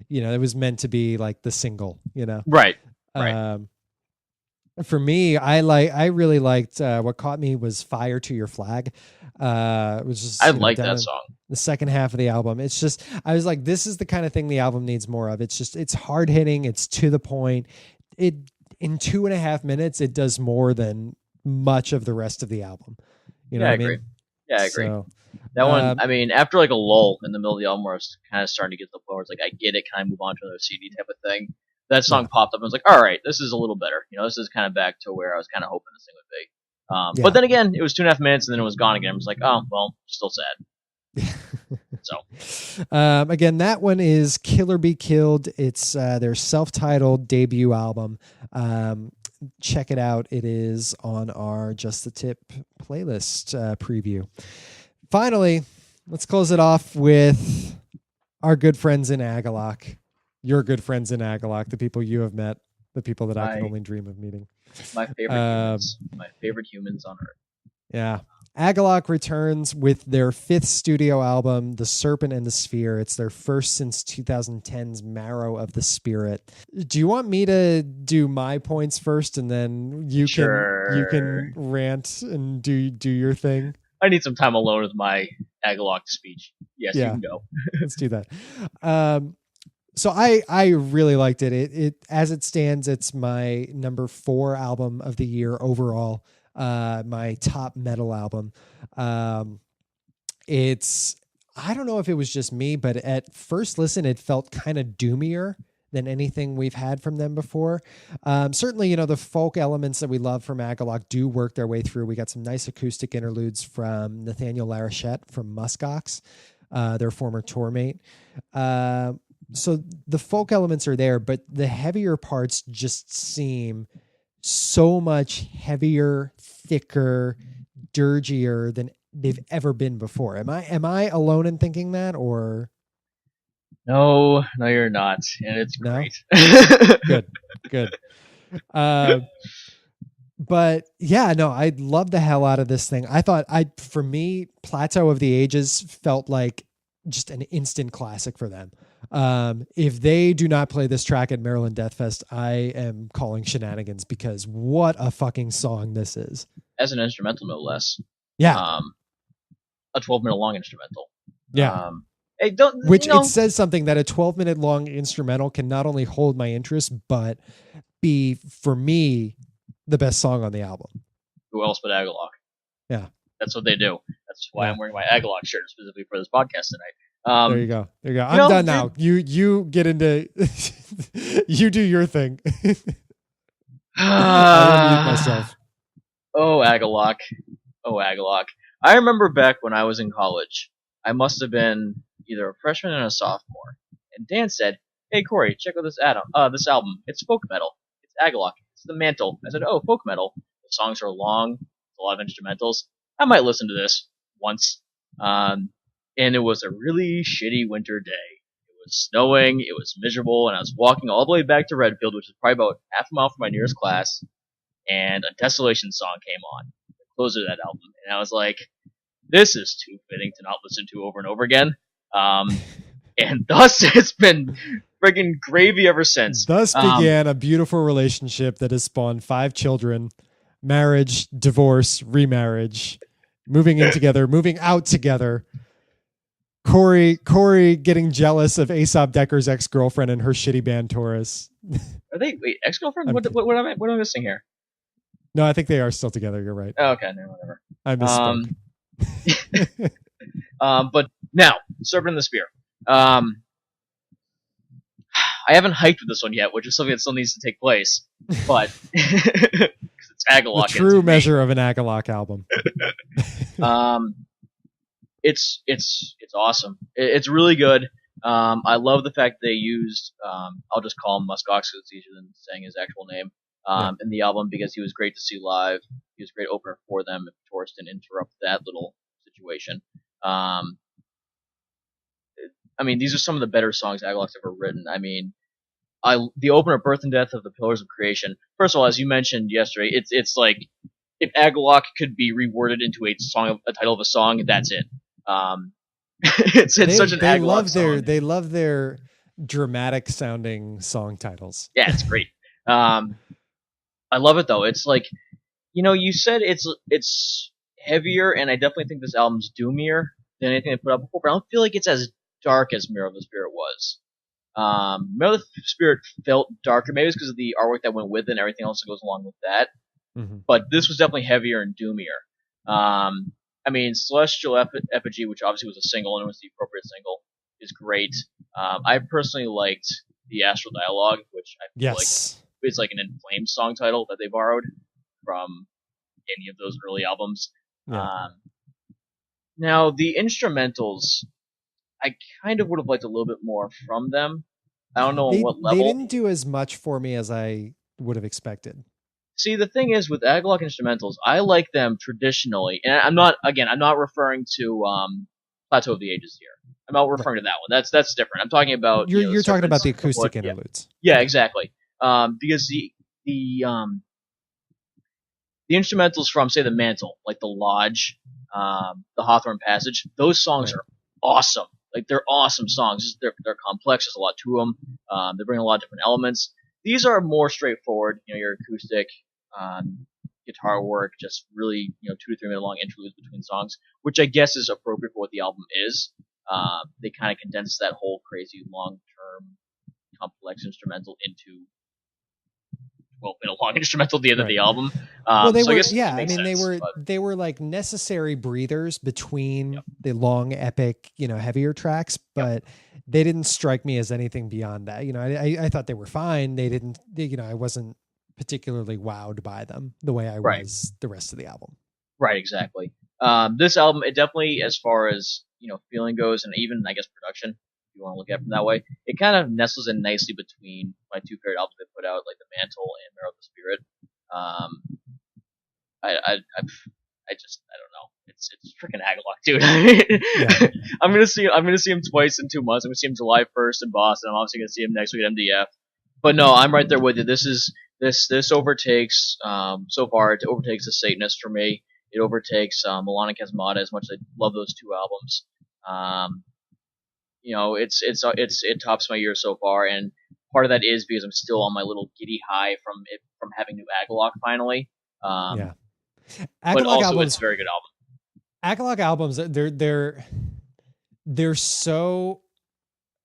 A: it was meant to be like the single,
B: Right.
A: For me, I really liked, what caught me was "Fire to Your Flag." It was just,
B: I like that song.
A: The second half of the album. It's just, I was like, this is the kind of thing the album needs more of. It's just, it's hard hitting. It's to the point. It, in 2.5 minutes, it does more than much of the rest of the album. You know what I
B: agree.
A: mean?
B: Yeah, I agree.
A: So,
B: that one, I mean, after like a lull in the middle of the album where I was kind of starting to get to the point where it's like, I get it, kind of move on to another CD type of thing. That song popped up and I was like, all right, this is a little better. This is kind of back to where I was kind of hoping this thing would be. But then again, it was 2.5 minutes and then it was gone again. I was like, oh, well, still sad. So,
A: again, that one is "Kill or Be Killed." It's their self-titled debut album. Check it out. It is on our Just the Tip playlist preview. Finally, let's close it off with our good friends in Agalloch. Your good friends in Agalloch, the people you have met, the people that I can only dream of meeting.
B: My favorite humans. My favorite humans on Earth.
A: Yeah. Agalloch returns with their 5th studio album, The Serpent and the Sphere. It's their first since 2010's Marrow of the Spirit. Do you want me to do my points first, and then you can rant and do your thing?
B: I need some time alone with my Agalloch speech. Yes, you can go.
A: Let's do that. So I really liked it. It as it stands, it's my number 4 album of the year overall. My top metal album. It's, I don't know if it was just me, but at first listen, it felt kind of doomier than anything we've had from them before. Certainly, the folk elements that we love from Agalloch do work their way through. We got some nice acoustic interludes from Nathaniel Larachette from Muskox, their former tour mate. So the folk elements are there, but the heavier parts just seem so much heavier, thicker, dirgier than they've ever been before. Am I alone in thinking that, or?
B: No, you're not, and it's great.
A: Good. But yeah, no, I love the hell out of this thing. I thought for me, Plateau of the Ages felt like just an instant classic for them. If they do not play this track at Maryland Death Fest, I am calling shenanigans, because what a fucking song this is.
B: As an instrumental, no less.
A: Yeah.
B: A 12-minute long instrumental.
A: Yeah.
B: It
A: says something that a 12-minute long instrumental can not only hold my interest, but be, for me, the best song on the album.
B: Who else but Agalloch?
A: Yeah.
B: That's what they do. That's why I'm wearing my Agalloch shirt specifically for this podcast tonight.
A: There you go. I'm done now. You get into you do your thing. I mute myself.
B: Oh, Agalloch. I remember back when I was in college. I must have been either a freshman or a sophomore. And Dan said, "Hey Corey, check out this album. It's folk metal. It's Agalloch. It's the Mantle." I said, "Oh, folk metal. The songs are long. There's a lot of instrumentals. I might listen to this once." And it was a really shitty winter day. It was snowing, it was miserable, and I was walking all the way back to Redfield, which is probably about half a mile from my nearest class, and a Desolation song came on, the closer to that album, and I was like, this is too fitting to not listen to over and over again. And thus it's been friggin' gravy ever since.
A: Thus began a beautiful relationship that has spawned 5 children, marriage, divorce, remarriage, moving in together, moving out together. Corey getting jealous of Aesop Decker's ex-girlfriend and her shitty band Taurus.
B: Are they ex-girlfriend? What am I missing here?
A: No, I think they are still together. You're right.
B: Oh, okay, no, whatever.
A: I misspoke.
B: But now, Serpent the Sphere. I haven't hyped with this one yet, which is something that still needs to take place. But it's Agalloch.
A: The true measure of an Agalloch album.
B: It's awesome. It's really good. I love the fact they used, I'll just call him Muskox because it's easier than saying his actual name, in the album, because he was great to see live. He was a great opener for them if Taurus didn't interrupt that little situation. I mean, these are some of the better songs Agalloch's ever written. I mean, the opener, Birth and Death of the Pillars of Creation. First of all, as you mentioned yesterday, it's like if Agalloch could be reworded into a title of a song, that's it. It's such an Agalloch song.
A: They love their dramatic sounding song titles.
B: Yeah, it's great. I love it though. It's like, you said it's heavier, and I definitely think this album's doomier than anything I put out before. But I don't feel like it's as dark as Mirror of the Spirit was. Mirror of the Spirit felt darker. Maybe it's because of the artwork that went with it and everything else that goes along with that.
A: Mm-hmm.
B: But this was definitely heavier and doomier. I mean, Celestial Effigy, which obviously was a single and was the appropriate single, is great. I personally liked the Astral Dialogue, which I feel like is like an In Flames song title that they borrowed from any of those early albums.
A: Yeah.
B: Now, the instrumentals, I kind of would have liked a little bit more from them. I don't know on what level.
A: They didn't do as much for me as I would have expected.
B: See, the thing is with Agalloch instrumentals, I like them traditionally, and I'm not referring to Plateau of the Ages here. I'm not referring to that one. That's different. I'm talking about
A: you're talking about the acoustic interludes.
B: Yeah, exactly. Because the instrumentals from, say, the Mantle, like the Lodge, the Hawthorne Passage, those songs are awesome. Like, they're awesome songs. They're complex. There's a lot to them. They bring a lot of different elements. These are more straightforward. Your acoustic, guitar work, just really 2 to 3 minute long interludes between songs, which I guess is appropriate for what the album is. They kind of condense that whole crazy long term complex instrumental into in a long instrumental at the end of the album.
A: They were like necessary breathers between the long epic, heavier tracks, but they didn't strike me as anything beyond that. I thought they were fine. They didn't, I wasn't particularly wowed by them the way I was the rest of the album.
B: Right, exactly. This album, it definitely, as far as, feeling goes, and even, I guess, production, if you want to look at it from that way, it kind of nestles in nicely between my two favorite albums they put out, like The Mantle and Mirror of the Spirit. I don't know. It's freaking Agalloch, dude. I'm gonna see him twice in 2 months. I'm gonna see him July 1st in Boston. I'm obviously gonna see him next week at MDF. But no, I'm right there with you. This overtakes so far. It overtakes The Satanist for me. It overtakes Milan and Casmata, as much as I love those two albums. It tops my year so far, and part of that is because I'm still on my little giddy high from having new Agalloch finally. But also it's a very good album.
A: Agalloch albums, they're so.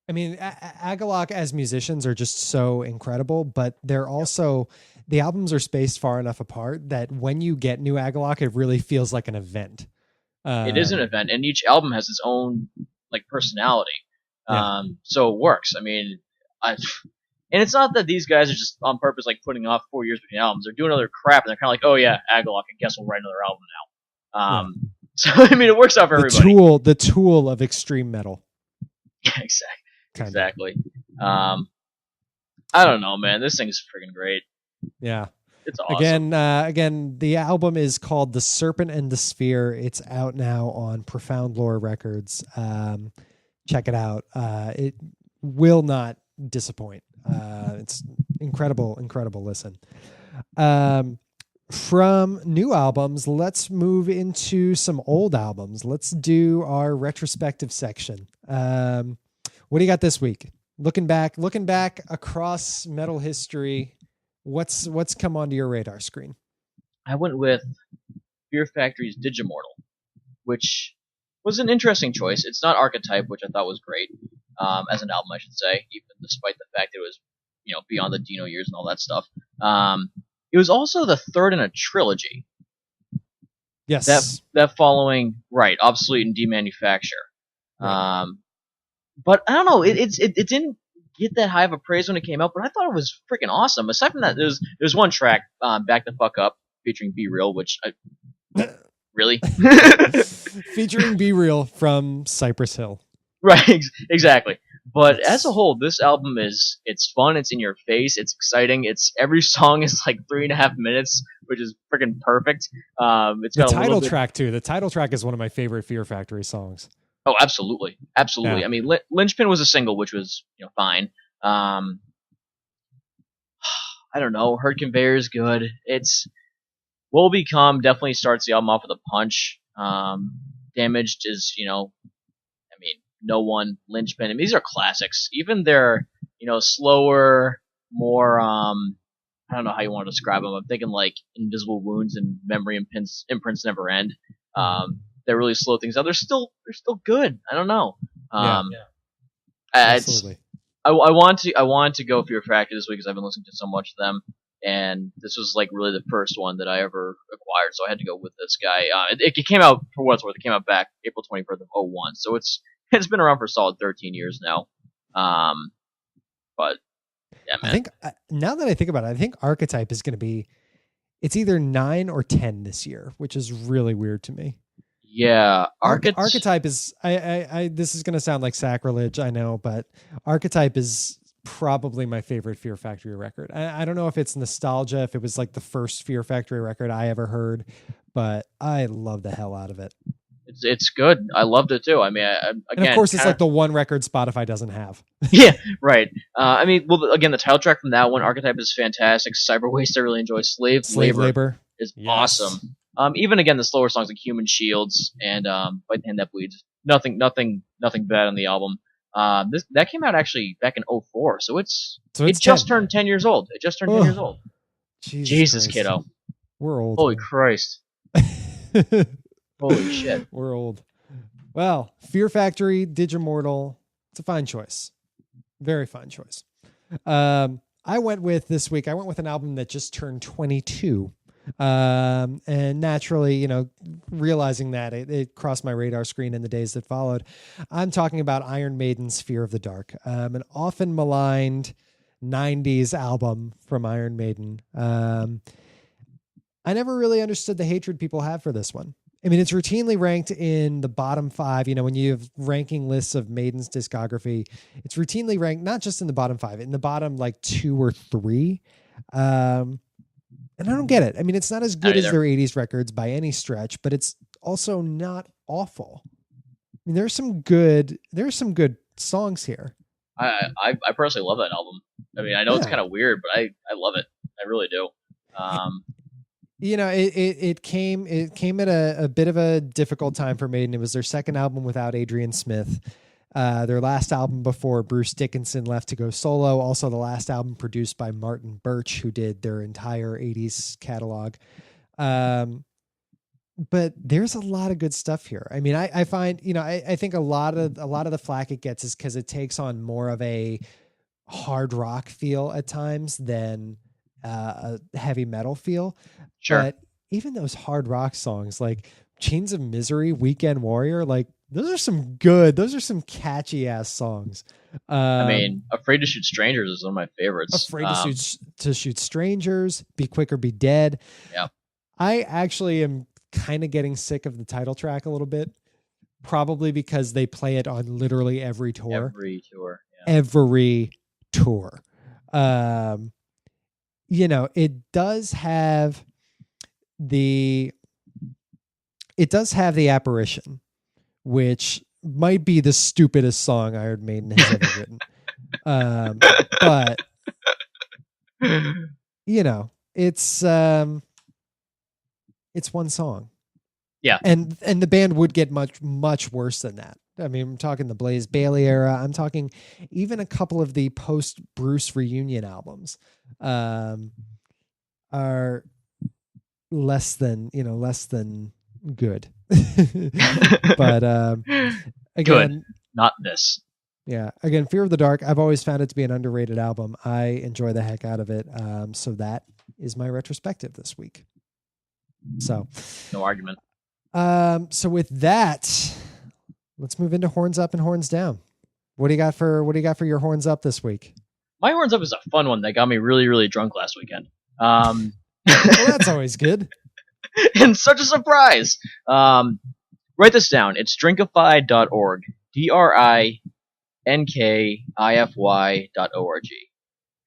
A: I mean, Agalloch as musicians are just so incredible, but they're also the albums are spaced far enough apart that when you get new Agalloch, it really feels like an event.
B: It is an event, and each album has its own personality. So it works. I mean, and it's not that these guys are just on purpose putting off 4 years between albums. They're doing other crap, and they're kind of like, oh yeah, Agalloch, I guess we'll write another album now. So I mean, it works out for everybody.
A: The tool of extreme metal.
B: Yeah, exactly. I don't know, man. This thing's freaking great.
A: Yeah.
B: It's awesome.
A: Again, the album is called The Serpent and the Sphere. It's out now on Profound Lore Records. Check it out. It will not disappoint. It's incredible listen. From new albums, let's move into some old albums. Let's do our retrospective section. What do you got this week? Looking back across metal history, what's come onto your radar screen?
B: I went with Fear Factory's Digimortal, which was an interesting choice. It's not Archetype, which I thought was great, as an album, I should say, even despite the fact that it was, beyond the Dino years and all that stuff. It was also the third in a trilogy.
A: Yes.
B: That following, right, Obsolete and Demanufacture. Right. But I don't know, it didn't get that high of a praise when it came out, but I thought it was freaking awesome. Aside from that, there's one track, Back the Fuck Up, featuring Be Real, which really?
A: Featuring Be Real from Cypress Hill.
B: Right, exactly. But as a whole, this album it's fun, it's in your face, it's exciting, every song is 3.5 minutes, which is freaking perfect. It's got
A: the title track too. The title track is one of my favorite Fear Factory songs.
B: Oh, absolutely.
A: Yeah.
B: I mean, Lynchpin was a single, which was fine. I don't know. Herd Conveyor is good. It's Will Become definitely starts the album off with a punch. Damaged is, I mean, No One, Lynchpin. I mean, these are classics. Even their, slower, more, I don't know how you want to describe them. I'm thinking like Invisible Wounds and Memory Imprints Never End. They really slow things down. They're still good. I don't know.
A: Yeah.
B: Absolutely. I want to go Fear Factory this week because I've been listening to so much of them, and this was like really the first one that I ever acquired, so I had to go with this guy. It came out, for what it's worth, it came out back April 21st of 01, so it's been around for a solid 13 years now. But yeah, man.
A: I think now that I think about it, I think Archetype is going to be, it's either 9 or 10 this year, which is really weird to me.
B: Yeah,
A: Archetype is. I this is going to sound like sacrilege, I know, but Archetype is probably my favorite Fear Factory record. I don't know if it's nostalgia, if it was like the first Fear Factory record I ever heard, but I love the hell out of it.
B: It's good. I loved it too. I mean, again,
A: and of course, it's like the one record Spotify doesn't have.
B: Yeah, right. I mean, well, again, the title track from that one, Archetype, is fantastic. Cyber Waste, I really enjoy. Slave Labor is awesome. Even again, the slower songs like Human Shields and Bite the Hand That Bleeds. Nothing bad on the album. That came out actually back in 04, so it just turned 10 years old. It just turned 10 years old. Jesus, kiddo.
A: We're old.
B: Holy Christ. Holy shit.
A: We're old. Well, Fear Factory, Digimortal. It's a fine choice. Very fine choice. I went with an album that just turned 22. And naturally, realizing that it crossed my radar screen in the days that followed. I'm talking about Iron Maiden's Fear of the Dark, an often maligned 90s album from Iron Maiden. I never really understood the hatred people have for this one. I mean, it's routinely ranked in the bottom 5. When you have ranking lists of Maiden's discography, it's routinely ranked not just in the bottom 5, in the bottom like 2 or 3. And I don't get it. I mean, it's not as good as their 80s records by any stretch, but it's also not awful. I mean, there's some good songs here.
B: I personally love that album. I mean, I know it's kind of weird, but I love it. I really do.
A: It came at a bit of a difficult time for Maiden. It was their second album without Adrian Smith. Their last album before Bruce Dickinson left to go solo. Also the last album produced by Martin Birch, who did their entire 80s catalog. But there's a lot of good stuff here. I mean, I find, I think a lot of the flack it gets is because it takes on more of a hard rock feel at times than a heavy metal feel.
B: Sure.
A: But even those hard rock songs like Chains of Misery, Weekend Warrior, like those are some catchy ass songs.
B: I mean, Afraid to Shoot Strangers is one of my favorites.
A: Afraid to Shoot Strangers, Be Quick or Be Dead.
B: Yeah.
A: I actually am kind of getting sick of the title track a little bit, probably because they play it on literally every tour.
B: Every tour.
A: Yeah. Every tour. It does have the Apparition, which might be the stupidest song Iron Maiden has ever written. But it's one song.
B: Yeah.
A: And the band would get much, much worse than that. I mean, I'm talking the Blaze Bayley era. I'm talking even a couple of the post Bruce reunion albums are less than good. But again,
B: good. Not this.
A: Yeah. Again, Fear of the Dark, I've always found it to be an underrated album. I enjoy the heck out of it. So that is my retrospective this week. So
B: no argument.
A: So with that, let's move into Horns Up and Horns Down. What do you got for your Horns Up this week?
B: My Horns Up is a fun one that got me really, really drunk last weekend.
A: Well, that's always good.
B: And such a surprise. Write this down. It's drinkify.org. drinkify.org.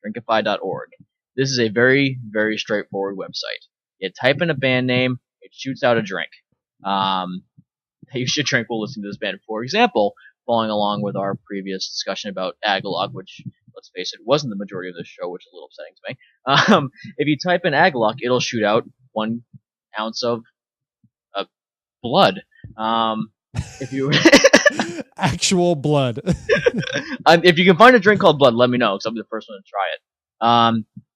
B: Drinkify.org. This is a very, very straightforward website. You type in a band name, it shoots out a drink. You should drink while listening to this band. For example, following along with our previous discussion about Agalloch, which let's face it, wasn't the majority of this show, which is a little upsetting to me. If you type in Agalloch, it'll shoot out 1 ounce of blood. If you
A: Actual blood.
B: if you can find a drink called blood, let me know, because I'll be the first one to try it.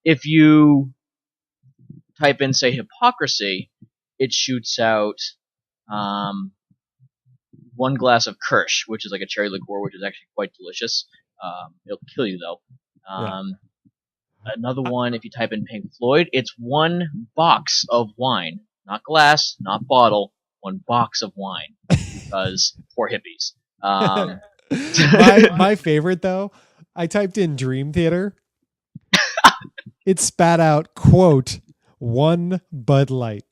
B: If you type in, say, hypocrisy, it shoots out 1 glass of Kirsch, which is like a cherry liqueur, which is actually quite delicious. It'll kill you though. Another one, if you type in Pink Floyd, it's 1 box of wine, not glass, not bottle, 1 box of wine, because poor hippies.
A: My favorite though, I typed in Dream Theater. It spat out, quote, 1 Bud Light.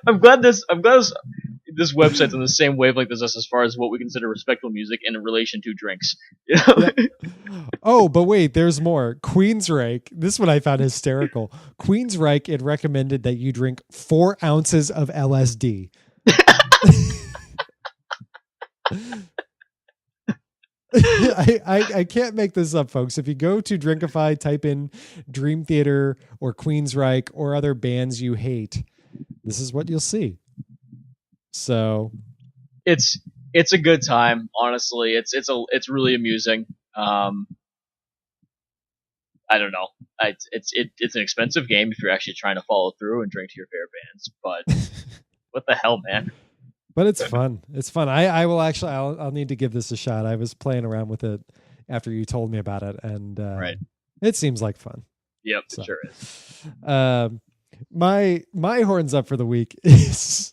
B: I'm glad this website's on the same wavelength as us as far as what we consider respectful music in relation to drinks. You know?
A: Yeah. Oh, but wait, there's more. Queensryche. This one I found hysterical. Queensryche, it recommended that you drink 4 ounces of LSD. I can't make this up, folks. If you go to Drinkify, type in Dream Theater or Queensryche or other bands you hate, this is what you'll see. So
B: it's a good time, honestly. It's really amusing. I don't know. It's an expensive game if you're actually trying to follow through and drink to your favorite bands, but what the hell, man?
A: But it's fun. It's fun. I will actually. I'll need to give this a shot. I was playing around with it after you told me about it, and
B: right.
A: It seems like fun.
B: Yep, so. It sure is.
A: My horns up for the week is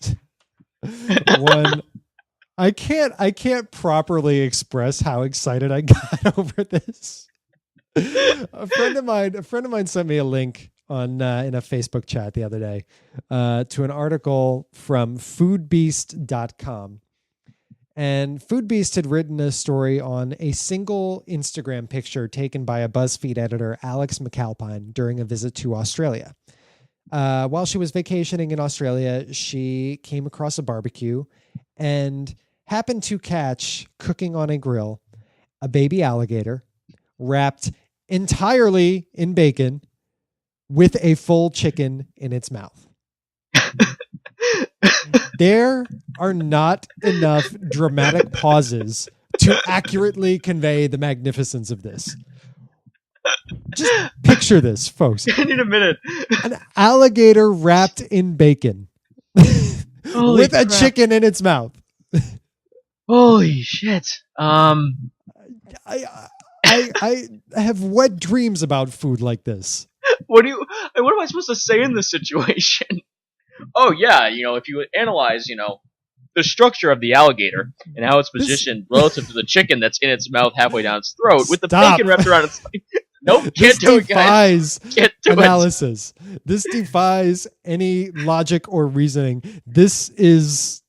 A: one. I can't properly express how excited I got over this. A friend of mine sent me a link on in a Facebook chat the other day to an article from foodbeast.com. And Foodbeast had written a story on a single Instagram picture taken by a BuzzFeed editor, Alex McAlpine, during a visit to Australia. While she was vacationing in Australia, she came across a barbecue and happened to catch, cooking on a grill, a baby alligator wrapped entirely in bacon with a full chicken in its mouth. There are not enough dramatic pauses to accurately convey the magnificence of this. Just picture this, folks.
B: I need a minute.
A: An alligator wrapped in bacon with a chicken in its mouth.
B: Holy shit.
A: I have wet dreams about food like this.
B: What am I supposed to say in this situation? Oh yeah, if you analyze, the structure of the alligator and how it's positioned relative to the chicken that's in its mouth halfway down its throat with the bacon wrapped around its nope, can't do it, guys. Can't do
A: analysis. This defies any logic or reasoning. This is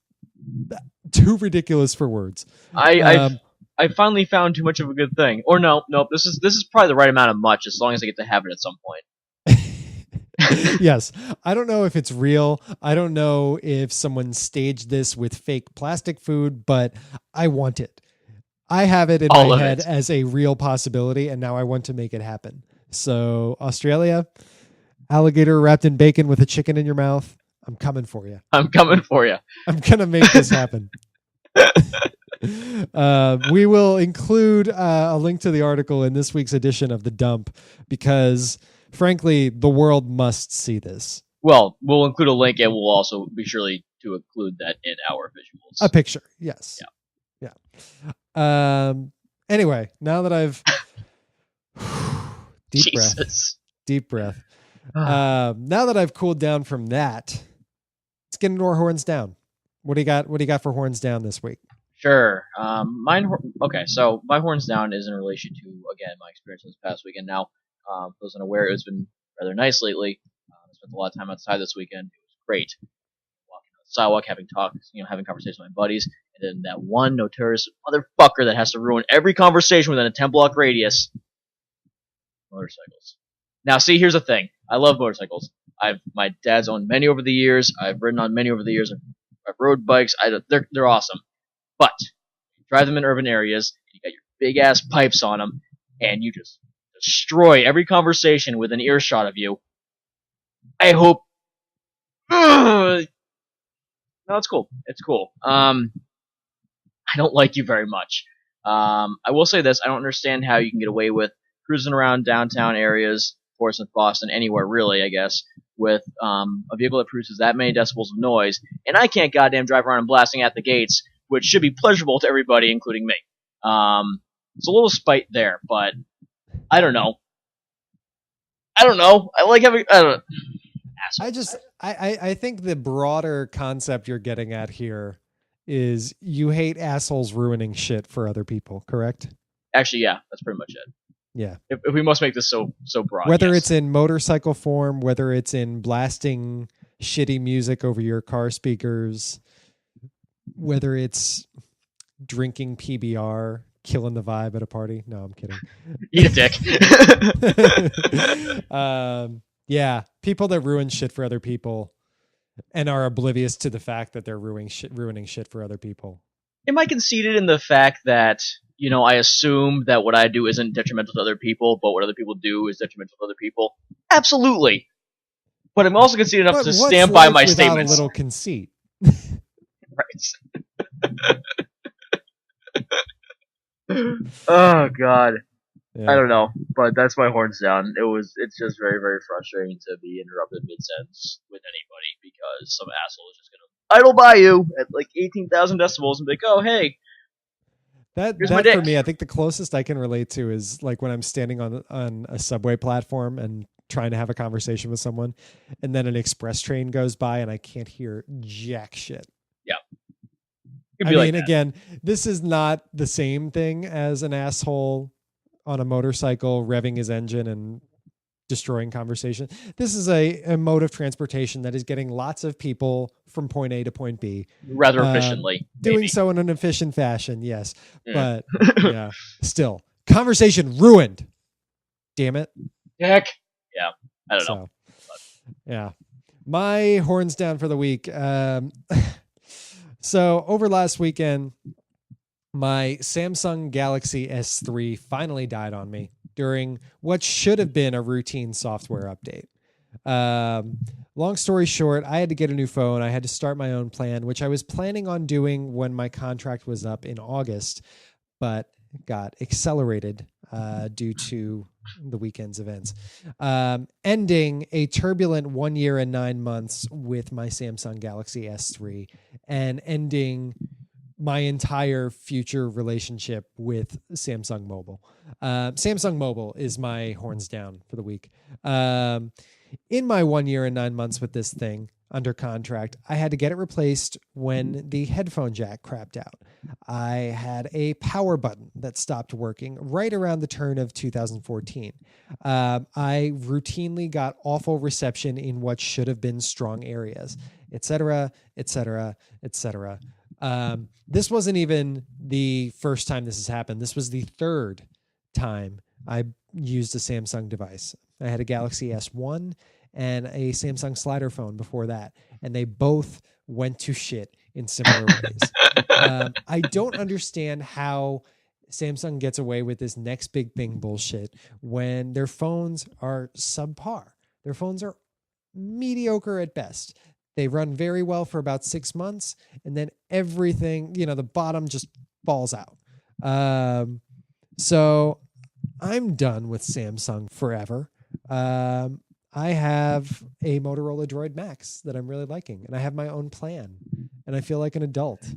A: too ridiculous for words.
B: I finally found too much of a good thing. Or no, this is probably the right amount of much as long as I get to have it at some point.
A: Yes. I don't know if it's real. I don't know if someone staged this with fake plastic food, but I want it. I have it in my head as a real possibility, and now I want to make it happen. So, Australia, alligator wrapped in bacon with a chicken in your mouth. I'm coming for you. I'm going to make this happen. We will include a link to the article in this week's edition of The Dump because, frankly, the world must see this.
B: Well, we'll include a link and we'll also be sure to include that in our visuals.
A: A picture, yes. Yeah. Anyway, now that I've... Deep breath. Now that I've cooled down from that, let's get into our horns down. What do you got for horns down this week?
B: Sure. Okay, so my horns down is in relation to, again, my experience this past weekend. Now, for those unaware, it's been rather nice lately. I spent a lot of time outside this weekend. It was great. Walking on the sidewalk, having talks, having conversations with my buddies, and then that one notorious motherfucker that has to ruin every conversation within a 10-block radius. Motorcycles. Now, see, here's the thing. I love motorcycles. My dad's owned many over the years. I've ridden on many over the years. I've rode bikes. They're awesome. But you drive them in urban areas, you got your big ass pipes on them, and you just destroy every conversation within earshot of you. I hope. No, it's cool. It's cool. I don't like you very much. I will say this: I don't understand how you can get away with cruising around downtown areas, Portsmouth, Boston, anywhere really, I guess, with a vehicle that produces that many decibels of noise, and I can't goddamn drive around and blasting at the gates, which should be pleasurable to everybody, including me. It's a little spite there, but I don't know. I like having. I don't know.
A: I think the broader concept you're getting at here is you hate assholes ruining shit for other people, correct?
B: Actually, yeah, that's pretty much it.
A: Yeah.
B: If we must make this so broad.
A: Whether
B: yes.
A: it's in motorcycle form, whether it's in blasting shitty music over your car speakers, whether it's drinking PBR, killing the vibe at a party. No, I'm kidding.
B: Eat a dick.
A: Yeah, people that ruin shit for other people and are oblivious to the fact that they're ruining shit for other people.
B: Am I conceited in the fact that, I assume that what I do isn't detrimental to other people, but what other people do is detrimental to other people? Absolutely. But I'm also conceited enough to stand by my statements.
A: A little conceit.
B: Right. Oh, God. Yeah. I don't know, but that's my horns down. It's just very, very frustrating to be interrupted mid-sentence with anybody because some asshole is just gonna idle by you at like 18,000 decibels and be like, oh, hey.
A: That for me, I think the closest I can relate to is like when I'm standing on a subway platform and trying to have a conversation with someone, and then an express train goes by and I can't hear jack shit.
B: Yeah.
A: I mean, again, this is not the same thing as an asshole on a motorcycle revving his engine and destroying conversation. This is a mode of transportation that is getting lots of people from point A to point B
B: rather efficiently.
A: Doing so in an efficient fashion, yes. Yeah. But yeah, still conversation ruined. Damn it.
B: Heck. Yeah. I don't know.
A: Yeah. My horns down for the week. So over last weekend, my Samsung Galaxy S3 finally died on me during what should have been a routine software update. Long story short, I had to get a new phone. I had to start my own plan, which I was planning on doing when my contract was up in August, but got accelerated due to the weekend's events. Ending a turbulent 1 year and 9 months with my Samsung Galaxy S3 and ending my entire future relationship with Samsung Mobile. Samsung Mobile is my horns down for the week. In my 1 year and 9 months with this thing under contract, I had to get it replaced when the headphone jack crapped out. I had a power button that stopped working right around the turn of 2014. I routinely got awful reception in what should have been strong areas, etc., etc., etc. This wasn't even the first time this has happened. This was the third time I used a Samsung device. I had a Galaxy S1 and a Samsung slider phone before that, and they both went to shit in similar ways. I don't understand how Samsung gets away with this next big thing bullshit when their phones are subpar. Their phones are mediocre at best. They run very well for about 6 months, and then everything, the bottom just falls out. So I'm done with Samsung forever. I have a Motorola Droid Max that I'm really liking, and I have my own plan, and I feel like an adult.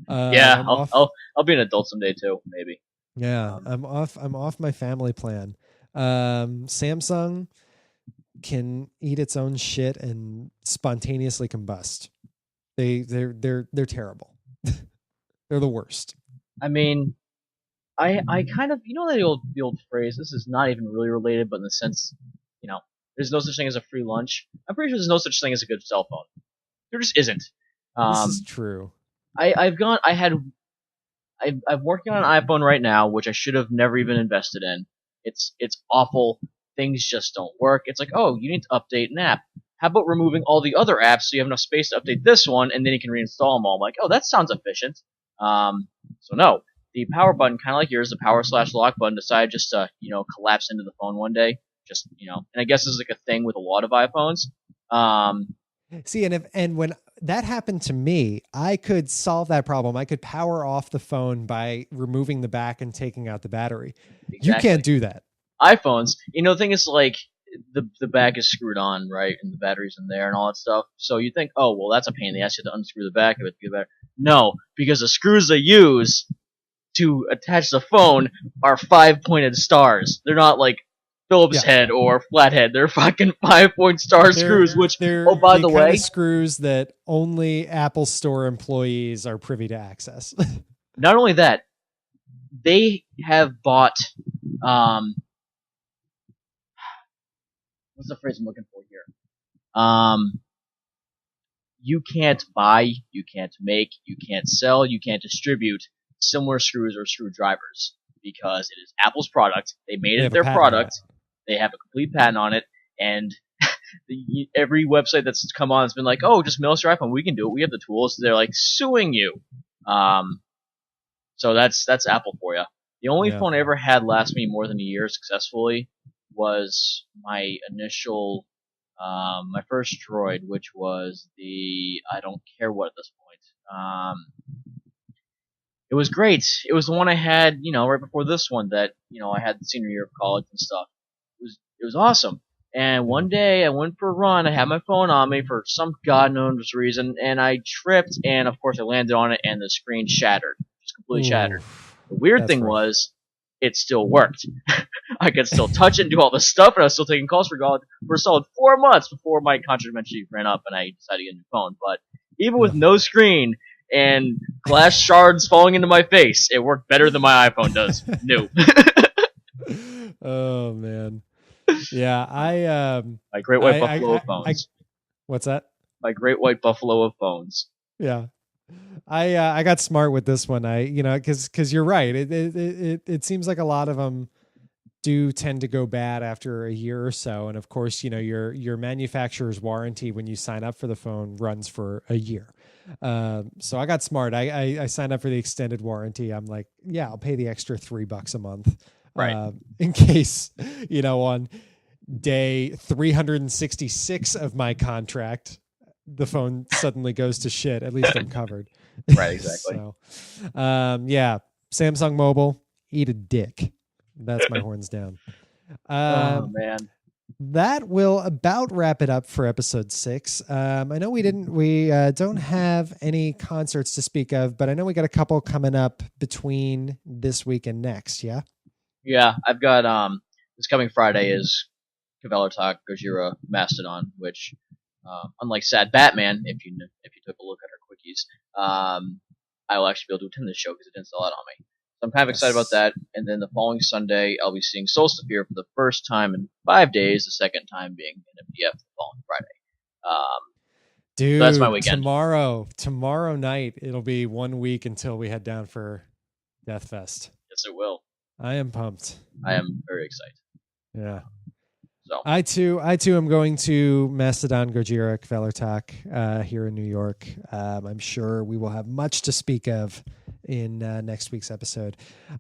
B: Yeah, I'll be an adult someday too, maybe.
A: Yeah, I'm off my family plan. Samsung can eat its own shit and spontaneously combust. They're terrible. They're the worst.
B: I mean, I kind of, the old phrase, this is not even really related, but in the sense, there's no such thing as a free lunch. I'm pretty sure there's no such thing as a good cell phone. There just isn't.
A: This is true.
B: I'm working on an iPhone right now, which I should have never even invested in. It's awful. Things just don't work. It's like, oh, you need to update an app. How about removing all the other apps so you have enough space to update this one, and then you can reinstall them all? I'm like, oh, that sounds efficient. So no. the power button, kind of like yours, the power/lock button, decided just to collapse into the phone one day. Just and I guess this is like a thing with a lot of iPhones.
A: See, and when that happened to me, I could solve that problem. I could power off the phone by removing the back and taking out the battery.
B: Exactly.
A: You can't do that.
B: iPhones, the thing is like the back is screwed on, right, and the battery's in there and all that stuff. So you think, oh well, that's a pain in the ass. You have to unscrew the back of it to get better. No, because the screws they use to attach the phone are 5-pointed stars. They're not like Phillips head or flathead. They're fucking 5-point star screws. Which, oh, by the way,
A: screws that only Apple Store employees are privy to access.
B: Not only that, they have bought. What's the phrase I'm looking for here? You can't buy, you can't make, you can't sell, you can't distribute similar screws or screwdrivers because it is Apple's product. They made it their product. They have a complete patent on it, and every website that's come on has been like, "Oh, just mail us your iPhone. We can do it. We have the tools." They're like suing you. So that's Apple for you. The only phone I ever had last me more than a year successfully was my initial, my first Droid, which was the I don't care what at this point. It was great. It was the one I had, right before this one that I had the senior year of college and stuff. It was awesome. And one day I went for a run. I had my phone on me for some god knows reason, and I tripped, and of course I landed on it, and the screen shattered, just completely shattered. The weird thing was, it still worked. I could still touch it and do all this stuff, and I was still taking calls for a solid 4 months before my contract eventually ran up, and I decided to get a new phone. But even with no screen and glass shards falling into my face, it worked better than my iPhone does. New.
A: Oh man. Yeah,
B: my great white buffalo of phones.
A: What's that?
B: My great white buffalo of phones.
A: Yeah, I got smart with this one. Because you're right. It seems like a lot of them do tend to go bad after a year or so, and of course, your manufacturer's warranty when you sign up for the phone runs for a year. So I got smart. I signed up for the extended warranty. I'm like, yeah, I'll pay the extra $3 a month.
B: Right.
A: In case, on day 366 of my contract, the phone suddenly goes to shit. At least I'm covered.
B: Right, exactly.
A: So, yeah, Samsung Mobile, eat a dick. That's my horns down.
B: Oh, man.
A: That will about wrap it up for episode 6. I know we don't have any concerts to speak of, but I know we got a couple coming up between this week and next. Yeah. Yeah,
B: I've got this coming Friday is Agalloch Gojira Mastodon, which unlike Sad Batman, if you took a look at our quickies, I will actually be able to attend this show because it didn't sell out on me. So I'm kind of excited about that. And then the following Sunday, I'll be seeing Soul Sphere for the first time in 5 days. The second time being in MDF the following Friday.
A: Dude,
B: so that's my weekend.
A: Tomorrow night, it'll be 1 week until we head down for Death Fest.
B: Yes, it will.
A: I am pumped.
B: I am very excited.
A: Yeah.
B: So
A: I too am going to Mastodon Gojira Agalloch here in New York. I'm sure we will have much to speak of in next week's episode.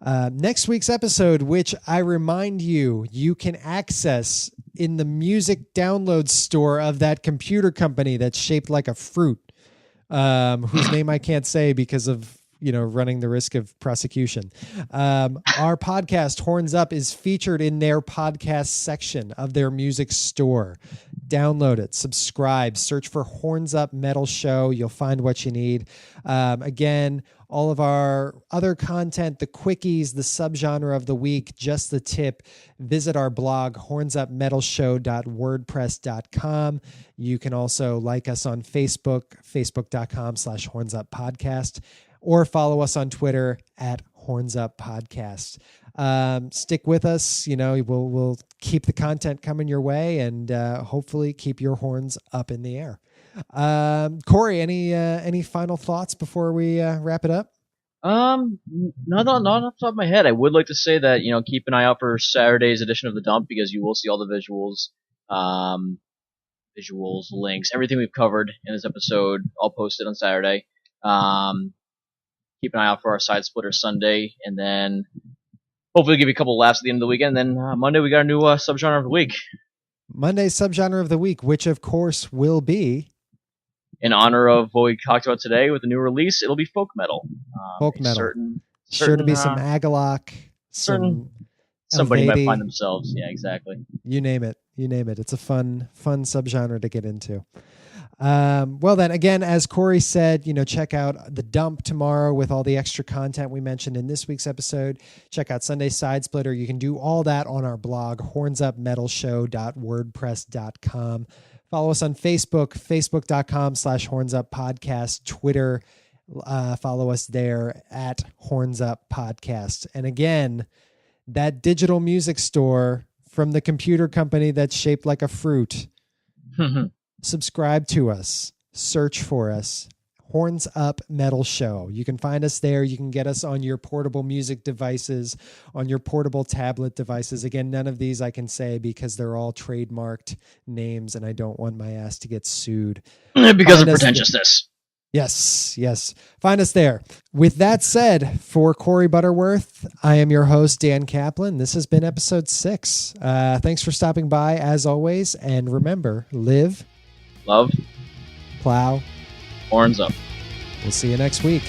A: Next week's episode, which I remind you can access in the music download store of that computer company that's shaped like a fruit, whose name I can't say because of running the risk of prosecution. Our podcast, Horns Up, is featured in their podcast section of their music store. Download it, subscribe, search for Horns Up Metal Show. You'll find what you need. Again, all of our other content, the quickies, the subgenre of the week, just the tip, visit our blog, hornsupmetalshow.wordpress.com. You can also like us on Facebook, facebook.com/hornsuppodcast. Or follow us on Twitter at Horns Up Podcast. Stick with us. We'll keep the content coming your way and hopefully keep your horns up in the air. Corey, any final thoughts before we wrap it up?
B: Not off the top of my head. I would like to say that keep an eye out for Saturday's edition of The Dump because you will see all the visuals, links, everything we've covered in this episode. All posted on Saturday. keep an eye out for our Side Splitter Sunday, and then hopefully give you a couple laughs at the end of the weekend. And then Monday we got a new subgenre of the week.
A: Monday subgenre of the week, which of course will be,
B: in honor of what we talked about today with the new release, it'll be folk metal.
A: Folk metal.
B: Certain,
A: sure to be some Agalloch.
B: Somebody might find themselves. Yeah, exactly.
A: You name it. It's a fun subgenre to get into. Well then, again, as Corey said, check out The Dump tomorrow with all the extra content we mentioned in this week's episode. Check out Sunday's Side Splitter. You can do all that on our blog, hornsupmetalshow.wordpress.com. Follow us on Facebook, facebook.com/hornsuppodcast, Twitter. Follow us there at hornsuppodcast. And again, that digital music store from the computer company that's shaped like a fruit. Subscribe to us. Search for us. Horns Up Metal Show. You can find us there. You can get us on your portable music devices, on your portable tablet devices. Again, none of these I can say because they're all trademarked names and I don't want my ass to get sued.
B: Because of pretentiousness.
A: Yes. Find us there. With that said, for Corey Butterworth, I am your host, Dan Kaplan. This has been episode 6. Thanks for stopping by as always. And remember, live,
B: love,
A: plow,
B: horns up.
A: We'll see you next week.